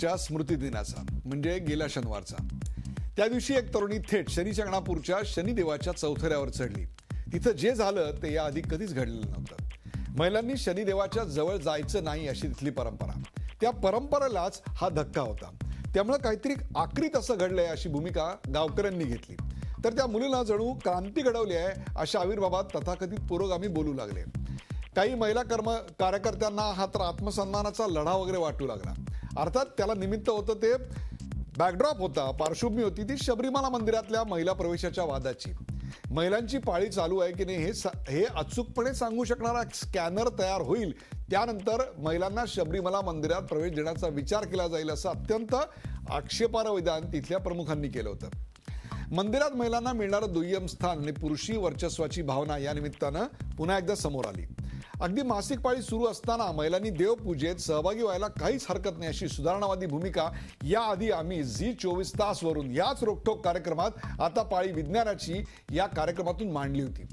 च्या स्मृती दिनाचा म्हणजे गेल्या शनिवारचा। त्या दिवशी एक तरुणी थेट शनी शिंगणापूरच्या शनिदेवाच्या चौथऱ्यावर चढली। तिथं जे झालं ते याआधी कधीच घडलेलं नव्हतं। महिलांनी शनिदेवाच्या जवळ जायचं नाही अशी तिथली परंपरा। त्या परंपरेलाच हा धक्का होता। त्यामुळे काहीतरी आक्रीत असं घडलंय अशी भूमिका गावकऱ्यांनी घेतली। तर त्या मुलीला जणू क्रांती घडवली आहे अशा आविर्भावात तथाकथित पुरोगामी बोलू लागले। काही महिला कार्यकर्त्यांना हा तर आत्मसन्मानाचा लढा वगैरे वाटू लागला। अर्थात त्याला निमित्त होतं ते बॅकड्रॉप होता, पार्श्वभूमी होती ती शबरीमला मंदिरातल्या महिला प्रवेशाच्या वादाची। महिलांची पाळी चालू आहे की नाही हे अचूकपणे सांगू शकणारा स्कॅनर तयार होईल, त्यानंतर महिलांना शबरीमला मंदिरात प्रवेश देण्याचा विचार केला जाईल असं अत्यंत आक्षेपार्ह विधान तिथल्या प्रमुखांनी केलं होतं। मंदिरात महिलांना मिळणारं दुय्यम स्थान आणि पुरुषी वर्चस्वाची भावना या निमित्तानं पुन्हा एकदा समोर आली। अगदी मासिक पाळी सुरू असताना महिलांनी देवपूजेत सहभागी व्हायला काहीच हरकत नाही अशी सुधारणावादी भूमिका याआधी आम्ही झी 24 तास वरून याच रोकठोक कार्यक्रमात आता पाळी विज्ञानाची या कार्यक्रमातून मांडली होती।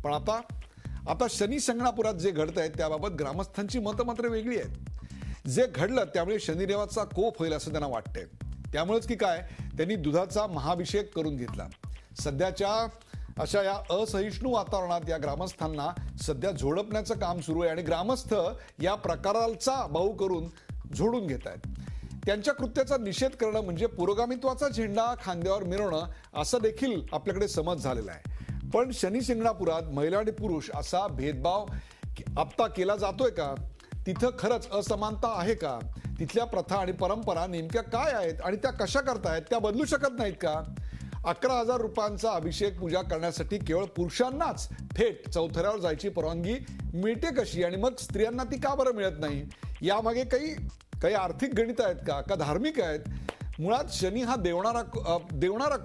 पण आता शनी शिंगणापुरात जे घडतंय त्याबाबत ग्रामस्थांची मतं मात्र वेगळी आहेत। जे घडलं त्यामुळे शनिदेवाचा कोप होईल असं त्यांना वाटतंय। त्यामुळेच की काय त्यांनी दुधाचा महाभिषेक करून घेतला। सध्याच्या अशा या असहिष्णू वातावरणात या ग्रामस्थांना सध्या झोडपण्याचं काम सुरू आहे आणि ग्रामस्थ या प्रकाराचा बाऊ करून झोडून घेत आहेत। त्यांच्या कृत्याचा निषेध करणं म्हणजे पुरोगामित्वाचा झेंडा खांद्यावर मिरवणं असं देखील आपल्याकडे समज झालेला आहे। पण शनी शिंगणापुरात महिला आणि पुरुष असा भेदभाव आता केला जातोय का? तिथं खरंच असमानता आहे का? तिथल्या प्रथा आणि परंपरा नेमक्या काय आहेत आणि त्या कशा करतायत? त्या बदलू शकत नाहीत का? 11,000 रुपयांचा अभिषेक पूजा करण्यासाठी केवळ पुरुषांनाच थेट चौथऱ्यावर जायची परवानगी मिळते कशी आणि मग स्त्रियांना ती का बरं मिळत नाही? यामागे काही आर्थिक गणित आहेत का धार्मिक आहेत? मुळात शनी हा देवणारा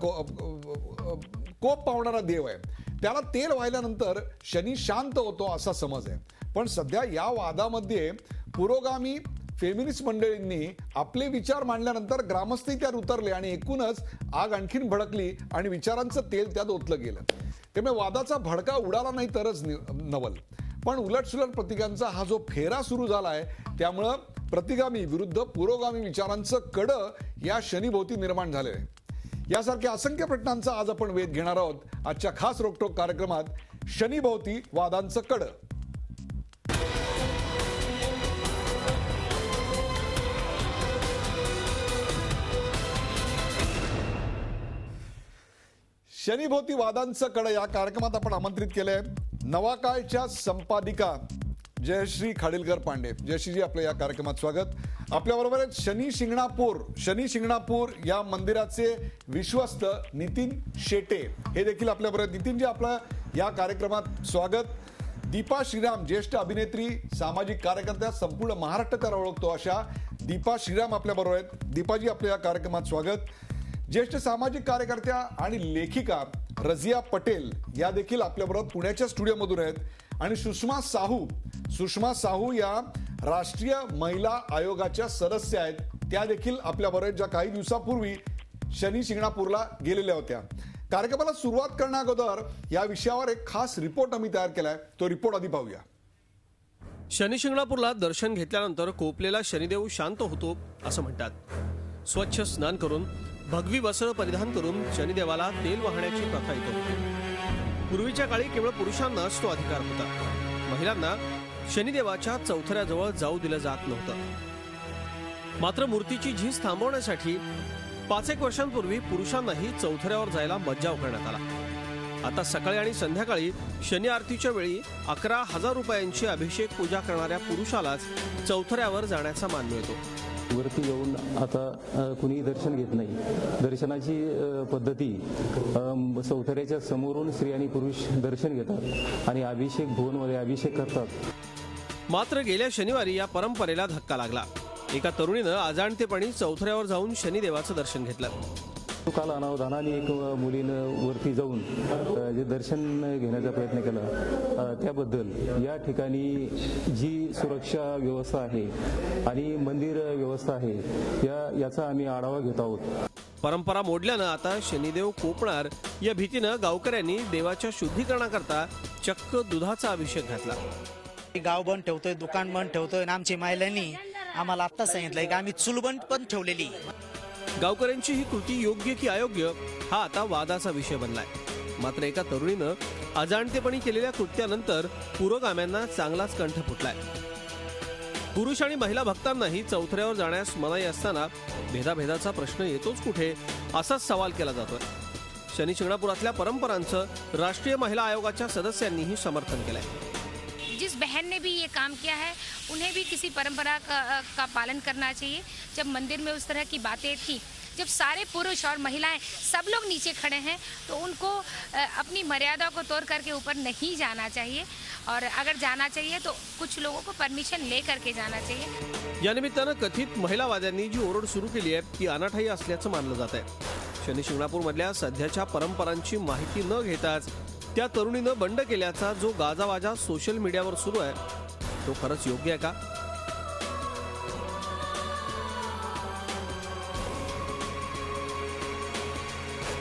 कोप पावणारा देव आहे। त्याला तेल वाहिल्यानंतर शनी शांत होतो असा समज आहे। पण सध्या या वादामध्ये पुरोगामी फेमिनिस्ट मंडळींनी आपले विचार मांडल्यानंतर ग्रामस्थही त्यात उतरले आणि एकूणच आग आणखीन भडकली आणि विचारांचं तेल त्यात ओतलं गेलं। त्यामुळे वादाचा भडका उडाला नाही तरच नवल। पण उलटसुलट प्रतिकांचा हा जो फेरा सुरू झालाय त्यामुळं प्रतिगामी विरुद्ध पुरोगामी विचारांचं कडं या शनीभोवती निर्माण झाले आहे। यासारख्या असंख्य प्रश्नांचा आज आपण वेध घेणार आहोत आजच्या खास रोकठोक कार्यक्रमात शनीभोवती वादांचं कडं। शनीभोवती वादांचं कडं या कार्यक्रमात आपण आमंत्रित केलंय नवाकाळच्या संपादिका जयश्री खाडीलकर पांडे। जयश्रीजी आपलं या कार्यक्रमात स्वागत। आपल्याबरोबर आहेत शनी शिंगणापूर या मंदिराचे विश्वस्त नितीन शेटे हे देखील आपल्याबरोबर। नितीनजी आपलं या कार्यक्रमात स्वागत। दीपा श्रीराम ज्येष्ठ अभिनेत्री सामाजिक कार्यकर्त्या संपूर्ण महाराष्ट्र त्याला ओळखतो अशा दीपा श्रीराम आपल्याबरोबर आहेत। दीपाजी आपल्या या कार्यक्रमात स्वागत। ज्येष्ठ सामाजिक कार्यकर्त्या आणि लेखिका रझिया पटेल या देखील आपल्याबरोबर पुण्याच्या स्टुडिओमधून आहेत। आणि सुषमा साहू या राष्ट्रीय महिला आयोगाच्या सदस्य आहेत, त्या देखील आपल्याबरोबर ज्या काही दिवसापूर्वी शनी शिंगणापूरला गेलेल्या होत्या। कार्यक्रमाला सुरुवात करण्या अगोदर या विषयावर एक खास रिपोर्ट आम्ही तयार केलाय, तो रिपोर्ट आधी पाहूया। शनी शिंगणापूरला दर्शन घेतल्यानंतर कोपलेला शनिदेव शांत होतो असं म्हणतात। स्वच्छ स्नान करून भगवी वस्त्र परिधान करून शनिदेवाला तेल वाहण्याची प्रथा येतो। पूर्वीच्या काळी केवळ पुरुषांनाच तो अधिकार होता। महिलांना शनिदेवाच्या चौथऱ्याजवळ जाऊ दिलं जात नव्हतं। मात्र मूर्तीची झीज थांबवण्यासाठी 5-1 वर्षांपूर्वी पुरुषांनाही चौथऱ्यावर जायला मज्जाव करण्यात आला। आता सकाळी आणि संध्याकाळी शनी आरतीच्या वेळी 11,000 रुपयांची अभिषेक पूजा करणाऱ्या पुरुषालाच चौथऱ्यावर जाण्याचा मान मिळतो। वरती येऊन आता कुणी दर्शन घेत नाही। दर्शनाची पद्धती चौथऱ्याच्या समोरून स्त्री आणि पुरुष दर्शन घेतात आणि अभिषेक भुवनमध्ये अभिषेक करतात। मात्र गेल्या शनिवारी या परंपरेला धक्का लागला। एका तरुणीनं अजाणतेपणी चौथऱ्यावर जाऊन शनिदेवाचं दर्शन घेतलं। काल अनावधानाने एक मुलीनं वरती जाऊन जे दर्शन घेण्याचा प्रयत्न केला त्याबद्दल या ठिकाणी जी सुरक्षा व्यवस्था आहे आणि मंदिर व्यवस्था आहे याचा आम्ही आढावा घेत आहोत। परंपरा मोडल्यानं आता शनिदेव कोपणार या भीतीनं गावकऱ्यांनी देवाच्या शुद्धीकरणाकरता चक्क दुधाचा अभिषेक घातला। गाव बंद ठेवतोय, दुकान बंद ठेवतोय, आमची महिलांनी आम्हाला आता सांगितलंय की आम्ही चुलबंद पण ठेवलेली. गावकऱ्यांची ही कृती योग्य की अयोग्य हा आता वादाचा विषय बनलाय. मात्र एका तरुणीनं अजाणतेपणी केलेल्या कृत्यानंतर पुरोगाम्यांना चांगलाच कंठ फुटलाय. पुरुष आणि महिला भक्तांनाही चौथऱ्यावर जाण्यास मनाई असताना भेदाभेदाचा प्रश्न येतोच कुठे असाच सवाल केला जातोय. शनी शिंगणापुरातल्या परंपरांचं राष्ट्रीय महिला आयोगाच्या सदस्यांनीही समर्थन केलंय. जिस बहन ने भी ये काम किया है उन्हें भी किसी परंपरा का पालन करना चाहिए. जब मंदिर में उस तरह की बातें थी, जब सारे पुरुष और महिलाएं सब लोग नीचे खड़े हैं, तो उनको अपनी मर्यादा को तोड़ करके ऊपर नहीं जाना चाहिए. और अगर जाना चाहिए तो कुछ लोगों को परमिशन ले करके जाना चाहिए. या निमित्तानं कथित महिलावाद्यांनी जी ओरड सुरू केली आहे ती अनाठायी असल्याचं मानलं जात आहे. शनी शिंगणापूरमधल्या सध्याच्या परंपरांची माहिती न घेताच त्या तरुणीनं बंड केल्याचा जो गाजावाजा सोशल मीडियावर सुरू आहे तो खरंच योग्य आहे का?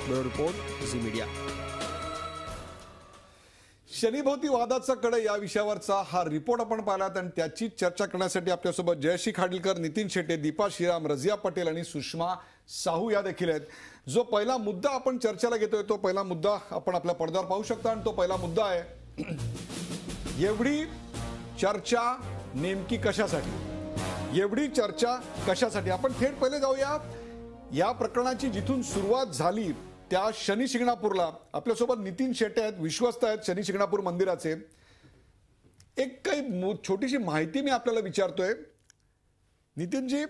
Bureau report, Zee Media. शनीभोवती वादाचा कडे या विषयावरचा हा रिपोर्ट आपण पाहिलात आणि त्याची चर्चा करण्यासाठी आपल्यासोबत जयश्री खाडीलकर, नितीन शेटे, दीपा श्रीराम, रजिया पटेल आणि सुषमा साहू या देखील आहेत. जो पहिला मुद्दा आपण चर्चेला घेतोय तो पहिला मुद्दा आपण आपल्या पडद्यावर पाहू शकता आणि तो पहिला मुद्दा आहे एवढी चर्चा नेमकी कशासाठी? एवढी चर्चा कशासाठी? आपण थेट पहिले जाऊया या प्रकरणाची जिथून सुरुवात झाली त्या शनी शिंगणापूरला. आपल्यासोबत नितीन शेटे आहेत, विश्वस्त आहेत शनी शिंगणापूर मंदिराचे. एक काही छोटीशी माहिती मी आपल्याला विचारतोय. नितीनजी,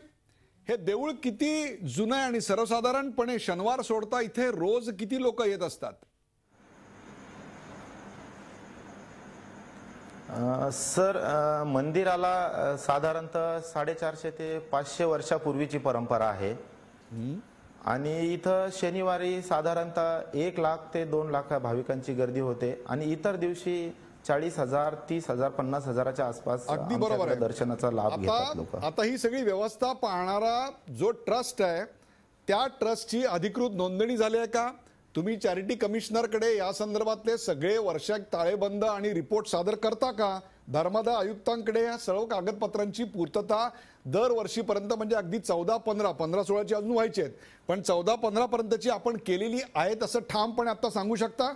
हे देऊळ किती जुनं आहे आणि सर्वसाधारणपणे शनिवार सोडता इथे रोज किती लोक येत असतात? सर, मंदिराला साधारणतः 450 ते 500 वर्षापूर्वीची परंपरा आहे. आणि इथं शनिवारी साधारणतः 1 लाख ते 2 लाख भाविकांची गर्दी होते आणि इतर दिवशी 40,000, 30,000, 50,000च्या आसपास अगदी बरोबर आहे दर्शनाचा लाभ घेतात लोक. आता ही सगळी व्यवस्था पाहणारा जो ट्रस्ट आहे त्या ट्रस्टची अधिकृत नोंदणी झाली आहे का? तुम्ही चॅरिटी कमिशनरकडे या संदर्भातले सगळे वर्षाक ताळेबंद आणि रिपोर्ट सादर करता का? धर्मादाय आयुक्तांकडे या सर्व कागदपत्रांची पूर्तता दरवर्षीपर्यंत, म्हणजे अगदी 14-15-16ची अजून व्हायची आहेत, पण 14-15 पर्यंतची आपण केलेली आहेत असं ठामपणे आता सांगू शकता?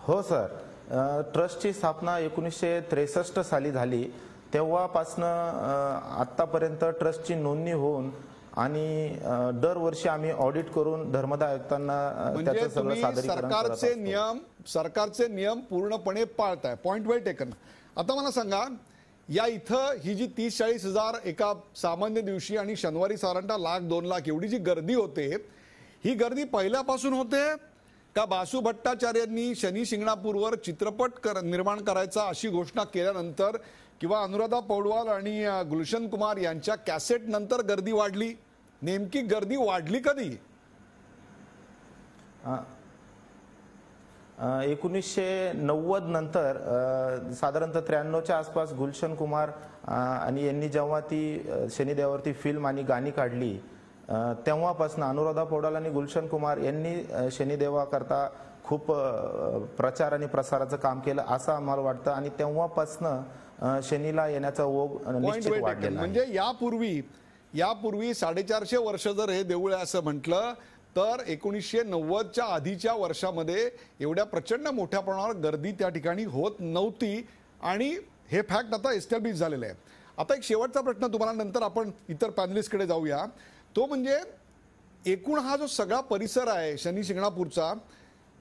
हो सर, ट्रस्टची स्थापना 1963 साली झाली. तेव्हापासनं आतापर्यंत ट्रस्टची नोंदणी होऊन आणि दरवर्षी आम्ही ऑडिट करून धर्मादाय आयुक्तांना त्याचं सगळं सादरीकरण करत असतो. सरकारचे नियम पूर्णपणे पाळताय. पॉइंट वेल टेकन. आता मला सांगा, या इथं ही जी 30-40 हजार एका सामान्य दिवशी आणि शनिवारी साधारणतः 1-2 लाख एवढी जी गर्दी होते, ही गर्दी पहिल्यापासून होते का बासू भट्टाचार्यांनी शनी शिंगणापूरवर चित्रपट निर्माण करायचा अशी घोषणा केल्यानंतर किंवा अनुराधा पौडवाल आणि गुलशन कुमार यांच्या कॅसेट नंतर गर्दी वाढली? नेमकी गर्दी वाढली कधी? 1990 नंतर साधारणतः 93च्या आसपास गुलशन कुमार आणि यांनी जेव्हा ती शनिदेवावरती फिल्म आणि गाणी काढली तेव्हापासून अनुराधा पौडवाल आणि गुलशन कुमार यांनी शनिदेवाकरता खूप प्रचार आणि प्रसाराचं काम केलं असं आम्हाला वाटतं. आणि तेव्हापासून शनीला येण्याचा ओघ निश्चित वाढलेला आहे. म्हणजे यापूर्वी 450 वर्ष जर हे देऊळ आहे असं म्हटलं तर 1990च्या आधीच्या वर्षामध्ये एवढ्या प्रचंड मोठ्या प्रमाणावर गर्दी त्या ठिकाणी होत नव्हती आणि हे फॅक्ट आता एस्टॅब्लिश झालेलं आहे. आता एक शेवटचा प्रश्न तुम्हाला, नंतर आपण इतर पॅनलिस्टकडे जाऊया. तो म्हणजे एकूण हा जो सगळा परिसर आहे शनी शिंगणापूरचा,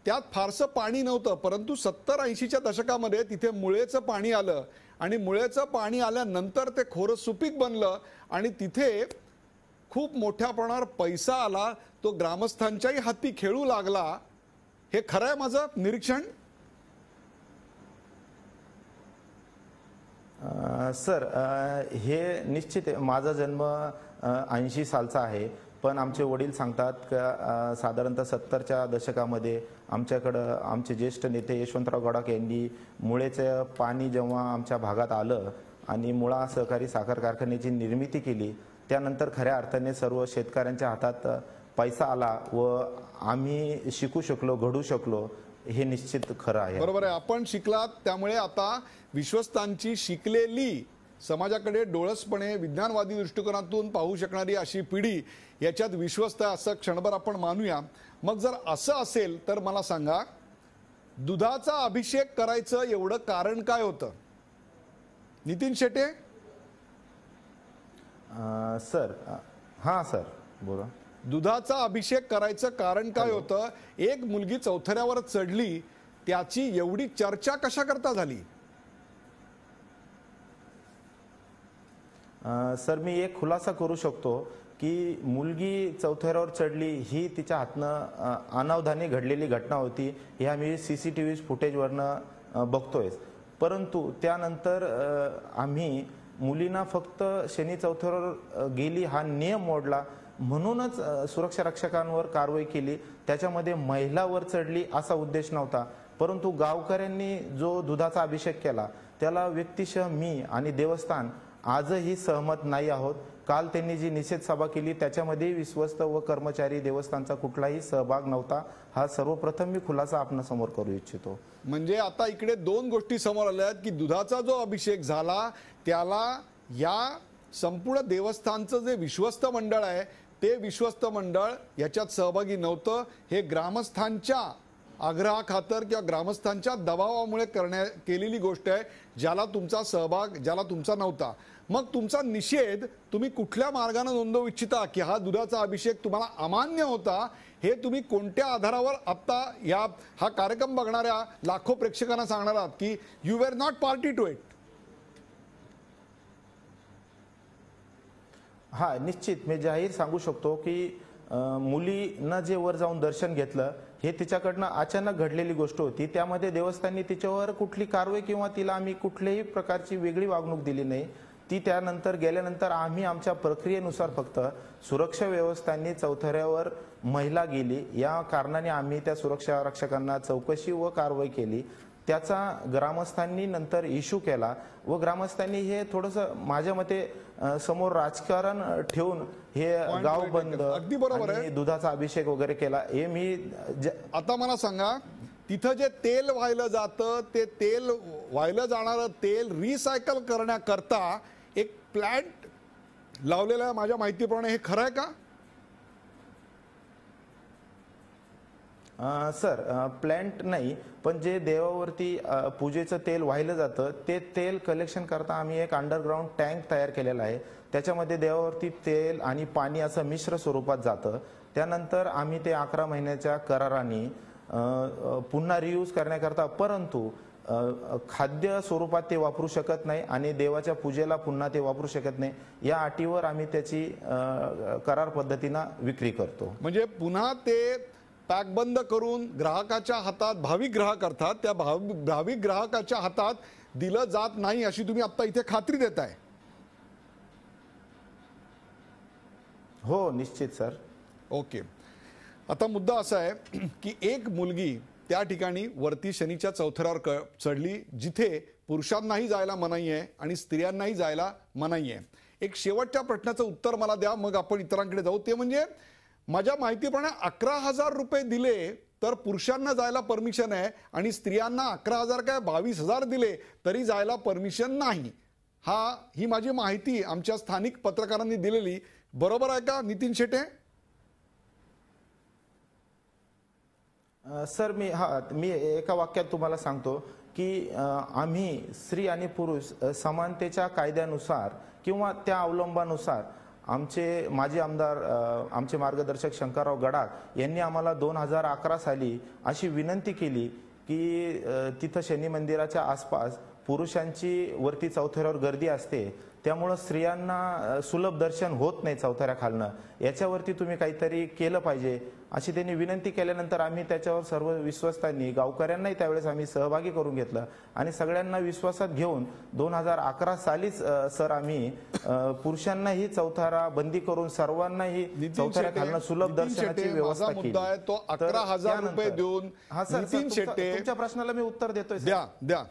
त्यात फारसं पाणी नव्हतं, परंतु 70-80च्या दशकामध्ये तिथे मुळेचं पाणी आलं आणि मुळेचं पाणी आल्यानंतर ते खोरं सुपीक बनलं आणि तिथे खूप मोठ्या प्रमाणावर पैसा आला, तो ग्रामस्थांच्याही हाती खेळू लागला. हे खरं आहे माझं निरीक्षण? सर, हे निश्चित माझा जन्म 80 सालचा आहे, पण आमचे वडील सांगतात का साधारणतः 70च्या दशकामध्ये आमच्याकडं आमचे ज्येष्ठ नेते यशवंतराव गडाख यांनी मुळेचं पाणी जेव्हा आमच्या भागात आलं आणि मुळा सहकारी साखर कारखान्याची निर्मिती केली, त्यानंतर खऱ्या अर्थाने सर्व शेतकऱ्यांच्या हातात पैसा आला व आम्ही शिकू शकलो, घडू शकलो. हे निश्चित खरं आहे. बरोबर आहे. आपण शिकलात, त्यामुळे आता विश्वस्तांची शिकलेली, समाजाकडे डोळसपणे विज्ञानवादी दृष्टिकोनातून पाहू शकणारी अशी पिढी याच्यात विश्वस्त आहे असं क्षणभर आपण मानूया. मग जर असं असेल तर मला सांगा, दुधाचा अभिषेक करायचं एवढं कारण काय होतं? नितीन शेटे. सर हां सर बोला. दुधाचा अभिषेक करायचं कारण काय होतं? एक मुलगी चौथऱ्यावर चढली, त्याची एवढी चर्चा कशा करता झाली? सर मी एक खुलासा करू शकतो की मुलगी चौथऱ्यावर चढली ही तिच्या हातनं अनावधाने घडलेली घटना होती. हे आम्ही CCTV फुटेजवरनं बघतोय. परंतु त्यानंतर आम्ही मुलींना फक्त शनी चौथऱ्यावर गेली हा नियम मोडला म्हणूनच सुरक्षा रक्षकांवर कारवाई केली. त्याच्यामध्ये महिलावर चढली असा उद्देश नव्हता. परंतु गावकऱ्यांनी जो दुधाचा अभिषेक केला त्याला व्यक्तिशः मी आणि देवस्थान आजही सहमत नाही आहोत. काल त्यांनी जी निषेध सभा केली त्याच्यामध्ये विश्वस्त व कर्मचारी देवस्थानचा कुठलाही सहभाग नव्हता. हा सर्वप्रथम मी खुलासा आपणासमोर करू इच्छितो. म्हणजे आता इकडे दोन गोष्टी समोर आल्या आहेत की दुधाचा जो अभिषेक झाला त्याला या संपूर्ण देवस्थानचं जे विश्वस्त मंडळ आहे ते विश्वस्त मंडळ याच्यात सहभागी नव्हतं. हे ग्रामस्थांच्या आग्रहाखातर किंवा ग्रामस्थांच्या दबावामुळे केलेली गोष्ट आहे, ज्याला तुमचा सहभाग, ज्याला तुमचा नव्हता. मग तुमचा निषेध तुम्ही कुठल्या मार्गाने नोंदवू इच्छिता की हा दुधाचा अभिषेक तुम्हाला अमान्य होता? हे तुम्ही कोणत्या आधारावर आता हा कार्यक्रम बघणाऱ्या लाखो प्रेक्षकांना सांगणार आहात की you were not party to it? हा निश्चित मी जाहीर सांगू शकतो की मुलीनं जे वर जाऊन दर्शन घेतलं हे तिच्याकडनं अचानक घडलेली गोष्ट होती. त्यामध्ये देवस्थाननी तिच्यावर कुठली कारवाई किंवा तिला आम्ही कुठल्याही प्रकारची वेगळी वागणूक दिली नाही. ती त्यानंतर गेल्यानंतर आम्ही आमच्या प्रक्रियेनुसार फक्त सुरक्षा व्यवस्थांनी चौथऱ्यावर महिला गेली या कारणाने आम्ही त्या सुरक्षा रक्षकांना चौकशी व कारवाई केली. त्याचा ग्रामस्थांनी नंतर इश्यू केला व ग्रामस्थांनी हे थोडंसं माझ्या मते समोर राजकारण ठेवून हे गाव बंद अगदी बरोबर आहे, दुधाचा अभिषेक वगैरे केला. हे मी आता मला सांगा, तिथं जे तेल वाहिलं जातं ते तेल वाहिलं जाणारं तेल रिसायकल करण्याकरता एक प्लांट लावलेला आहे माझ्या माहितीप्रमाणे. हे खरं आहे का? सर प्लांट नाही, पण जे देवावरती पूजेचं तेल वाहिलं जातं ते तेल कलेक्शन करता आम्ही एक अंडरग्राऊंड टँक तयार केलेला आहे. त्याच्यामध्ये देवावरती तेल आणि पाणी असं मिश्र स्वरूपात जातं. त्यानंतर आम्ही ते 11 महिन्याच्या कराराने पुन्हा रियूज करण्याकरता, परंतु खाद्य स्वरूपात ते वापरू शकत नाही आणि देवाच्या पूजेला पुन्हा ते वापरू शकत नाही. या अटीवर आम्ही त्याची करार पद्धतीनं विक्री करतो. म्हणजे पुन्हा ते पॅकबंद करून ग्राहकाच्या हातात, भाविक ग्राहक अर्थात त्या भाविक ग्राहकाच्या हातात दिलं जात नाही अशी तुम्ही आता इथे खात्री देताय? हो निश्चित सर. ओके. आता मुद्दा असा आहे की एक मुलगी त्या ठिकाणी वरती शनीच्या चौथऱ्यावर चढली जिथे पुरुषांनाही जायला मनाई आहे आणि स्त्रियांनाही जायला मनाई आहे. एक शेवटच्या प्रश्नाचं उत्तर मला द्या, मग आपण इतरांकडे जाऊ. ते म्हणजे माझ्या माहितीप्रमाणे 11,000 रुपये दिले तर पुरुषांना जायला परमिशन आहे आणि स्त्रियांना 11,000 काय 22,000 दिले तरी जायला परमिशन नाही. ही माझी माहिती आमच्या स्थानिक पत्रकारांनी दिलेली. बरोबर आहे का नितीन शेटे? सर मी एका वाक्यात तुम्हाला सांगतो की आम्ही स्त्री आणि पुरुष समानतेच्या कायद्यानुसार किंवा त्या अवलंबानुसार आमचे माजी आमदार आमचे मार्गदर्शक शंकरराव गडाख यांनी आम्हाला 2011 साली अशी विनंती केली की तिथं शनी मंदिराच्या आसपास पुरुषांची वरती चौथऱ्यावर गर्दी असते, त्यामुळं स्त्रियांना सुलभ दर्शन होत नाही चौथऱ्याखालनं, याच्यावरती तुम्ही काहीतरी केलं पाहिजे अशी त्यांनी विनंती केल्यानंतर आम्ही त्याच्यावर सर्व विश्वस्तांनी गावकऱ्यांनाही त्यावेळेस आम्ही सहभागी करून घेतलं आणि सगळ्यांना विश्वासात घेऊन 2011 सालीच सर आम्ही पुरुषांनाही चौथरा बंदी करून सर्वांनाही चौथऱ्याखालनं सुलभ दर्शनाची व्यवस्था केली. मुद्दा आहे तो 11,000 रुपये देऊन. हा सर, तुमच्या प्रश्नाला मी उत्तर देतोय. द्या.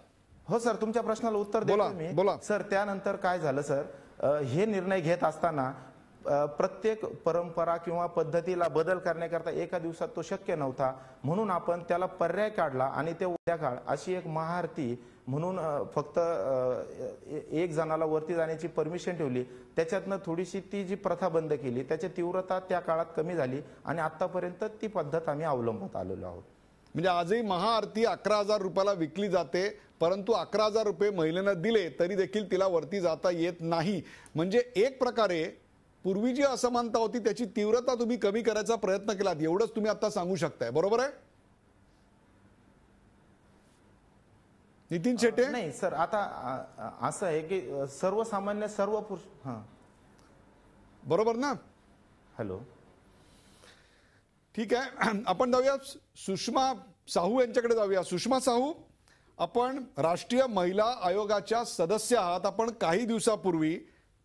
हो सर, तुमच्या प्रश्नाला उत्तर देतो मी. बोला. सर त्यानंतर काय झालं सर, हे निर्णय घेत असताना प्रत्येक परंपरा किंवा पद्धतीला बदल करण्याकरता एका दिवसात तो शक्य नव्हता, म्हणून आपण त्याला पर्याय काढला आणि ते उद्या काळ अशी एक महाआरती म्हणून फक्त एक जणाला वरती जाण्याची परमिशन ठेवली. त्याच्यातनं थोडीशी ती जी प्रथा बंद केली, त्याची तीव्रता त्या काळात कमी झाली आणि आतापर्यंत ती पद्धत आम्ही अवलंबत आलेलो आहोत. म्हणजे आजही महाआरती 11,000 रुपयाला विकली जाते, परंतु 11,000 रुपये महिलेनं दिले तरी देखील तिला वरती जाता येत नाही. म्हणजे एक प्रकारे पूर्वी जी असमानता होती त्याची तीव्रता तुम्ही कमी करायचा प्रयत्न केलात, एवढंच तुम्ही आता सांगू शकताय, बरोबर आहे? नितीन शेटे. नाही सर, आता असं आहे की सर्वसामान्य सर्व पुरुष. हां, बरोबर ना? हॅलो, ठीक आहे. आपण जाऊया सुषमा साहू यांच्याकडे जाऊया. सुषमा साहू, आपण राष्ट्रीय महिला आयोगाच्या सदस्य आहात. आपण काही दिवसापूर्वी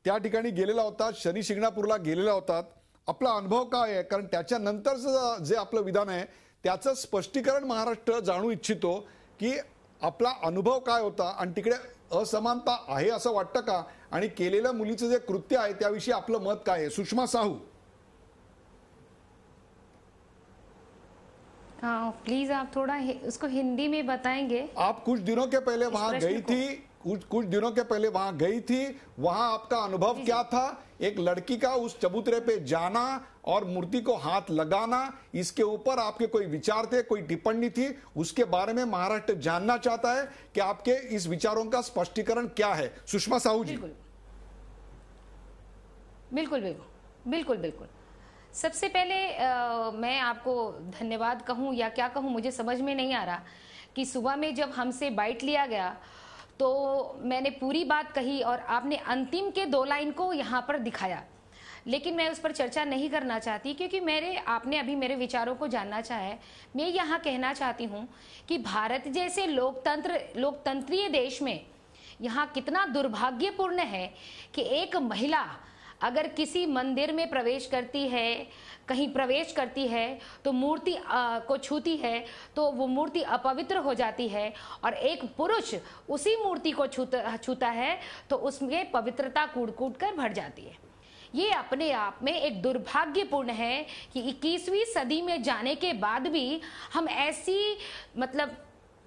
त्या ठिकाणी गेलेला होता, शनी शिंगणापूरला गेलेला होतात. आपला अनुभव काय आहे? कारण त्याच्यानंतरचं जे आपलं विधान आहे त्याचं स्पष्टीकरण महाराष्ट्र जाणू इच्छितो की आपला अनुभव काय होता आणि तिकडे असमानता आहे असं वाटतं का, आणि केलेल्या मुलीचं जे कृत्य आहे त्याविषयी आपलं मत काय आहे? सुषमा साहू. हाँ प्लीज आप थोड़ा उसको हिंदी में बताएंगे. आप कुछ दिनों के पहले वहां गई थी, कुछ दिनों के पहले वहां गई थी, वहां आपका अनुभव क्या था? एक लड़की का उस चबूतरे पे जाना और मूर्ति को हाथ लगाना, इसके ऊपर आपके कोई विचार थे, कोई टिप्पणी थी? उसके बारे में महाराष्ट्र जानना चाहता है कि आपके इस विचारों का स्पष्टीकरण क्या है. सुषमा साहू जी. बिल्कुल बिल्कुल बिल्कुल बिल्कुल बिल्कुल. सबसे पहले मैं आपको धन्यवाद कहूं या क्या कहूं, मुझे समझ में नहीं आ रहा कि सुबह में जब हमसे बाइट लिया गया तो मैंने पूरी बात कही और आपने अंतिम के 2 लाइन को यहाँ पर दिखाया, लेकिन मैं उस पर चर्चा नहीं करना चाहती क्योंकि आपने अभी मेरे विचारों को जानना चाहा है. मैं यहाँ कहना चाहती हूँ कि भारत जैसे लोकतंत्रीय देश में यहाँ कितना दुर्भाग्यपूर्ण है कि एक महिला अगर किसी मंदिर में प्रवेश करती है, कहीं प्रवेश करती है तो मूर्ति को छूती है तो वो मूर्ति अपवित्र हो जाती है, और एक पुरुष उसी मूर्ति को छूता है तो उसमें पवित्रता कूट कूट कर भर जाती है. ये अपने आप में एक दुर्भाग्यपूर्ण है कि 21वीं सदी में जाने के बाद भी हम ऐसी मतलब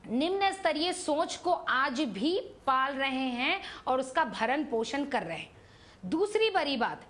निम्न स्तरीय सोच को आज भी पाल रहे हैं और उसका भरण पोषण कर रहे हैं. दूसरी बड़ी बात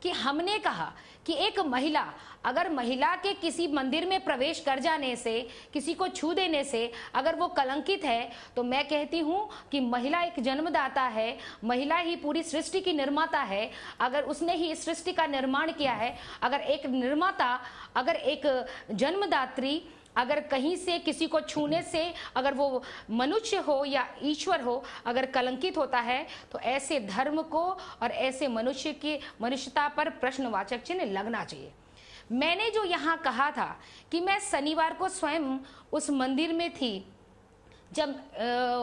कि हमने कहा कि एक महिला अगर महिला के किसी मंदिर में प्रवेश कर जाने से, किसी को छू देने से अगर वो कलंकित है, तो मैं कहती हूँ कि महिला एक जन्मदाता है, महिला ही पूरी सृष्टि की निर्माता है. अगर उसने ही इस सृष्टि का निर्माण किया है, अगर एक निर्माता, अगर एक जन्मदात्री अगर कहीं से किसी को छूने से अगर वो मनुष्य हो या ईश्वर हो अगर कलंकित होता है, तो ऐसे धर्म को और ऐसे मनुष्य की मनुष्यता पर प्रश्नवाचक चिन्ह लगना चाहिए. मैंने जो यहाँ कहा था कि मैं शनिवार को स्वयं उस मंदिर में थी, जब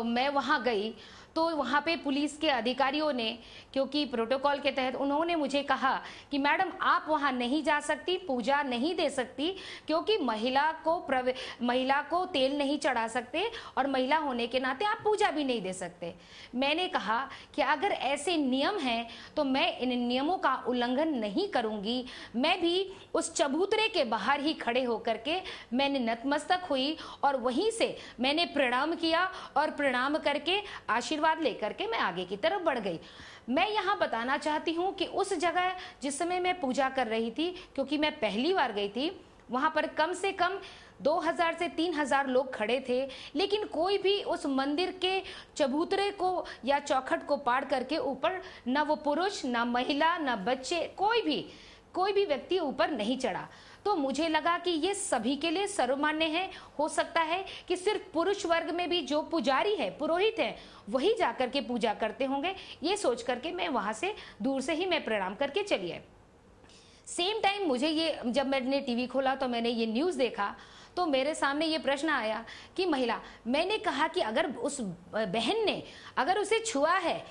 मैं वहाँ गई तो वहाँ पे पुलिस के अधिकारियों ने, क्योंकि प्रोटोकॉल के तहत उन्होंने मुझे कहा कि मैडम आप वहाँ नहीं जा सकती, पूजा नहीं दे सकती, क्योंकि महिला को तेल नहीं चढ़ा सकते और महिला होने के नाते आप पूजा भी नहीं दे सकते. मैंने कहा कि अगर ऐसे नियम हैं तो मैं इन नियमों का उल्लंघन नहीं करूँगी. मैं भी उस चबूतरे के बाहर ही खड़े होकर के मैंने नतमस्तक हुई और वहीं से मैंने प्रणाम किया और प्रणाम करके आशीर्वाद लेकर के मैं आगे की तरफ बढ़ गई. मैं यहाँ बताना चाहती हूँ कि उस जगह जिस समय मैं पूजा कर रही थी, क्योंकि मैं पहली बार गई थी, वहाँ पर कम से कम 2000 से 3000 लोग खड़े थे, लेकिन कोई भी उस मंदिर के चबूतरे को या चौखट को पार करके ऊपर न वो पुरुष, न महिला, न बच्चे, कोई भी व्यक्ति ऊपर नहीं चढ़ा. तो मुझे लगा कि ये सभी के लिए सर्वमान्य है. हो सकता है कि सिर्फ पुरुष वर्ग में भी जो पुजारी है, पुरोहित है, वही जाकर के पूजा करते होंगे. ये सोच करके मैं वहां से दूर से ही मैं प्रणाम करके चली आई. सेम टाइम मुझे ये जब मैंने टीवी खोला तो मैंने ये न्यूज़ देखा तो मेरे सामने ये प्रश्न आया कि महिला, मैंने कहा कि अगर उस बहन ने अगर उसे छुआ है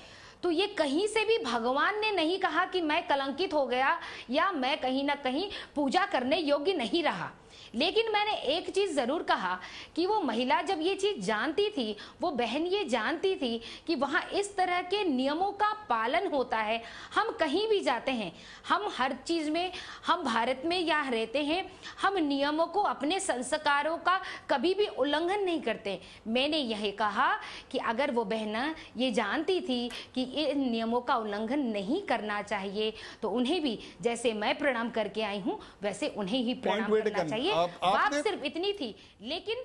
तो ये कहीं से भी भगवान ने नहीं कहा कि मैं कलंकित हो गया या मैं कहीं ना कहीं पूजा करने योग्य नहीं रहा. लेकिन मैंने एक चीज जरूर कहा कि वो महिला जब ये चीज जानती थी, वो बहन ये जानती थी कि वहां इस तरह के नियमों का पालन होता है। हम कहीं भी जाते हैं, हम हर चीज में, हम भारत में यहाँ रहते हैं, हम नियमों को, अपने संस्कारों का कभी भी उल्लंघन नहीं करते। मैंने यही कहा कि अगर वो बहन ये जानती थी कि इन नियमों का उल्लंघन नहीं करना चाहिए, तो उन्हें भी जैसे मैं प्रणाम करके आई हूं वैसे उन्हें ही प्रणाम करना चाहिए। बात सिर्फ इतनी थी, लेकिन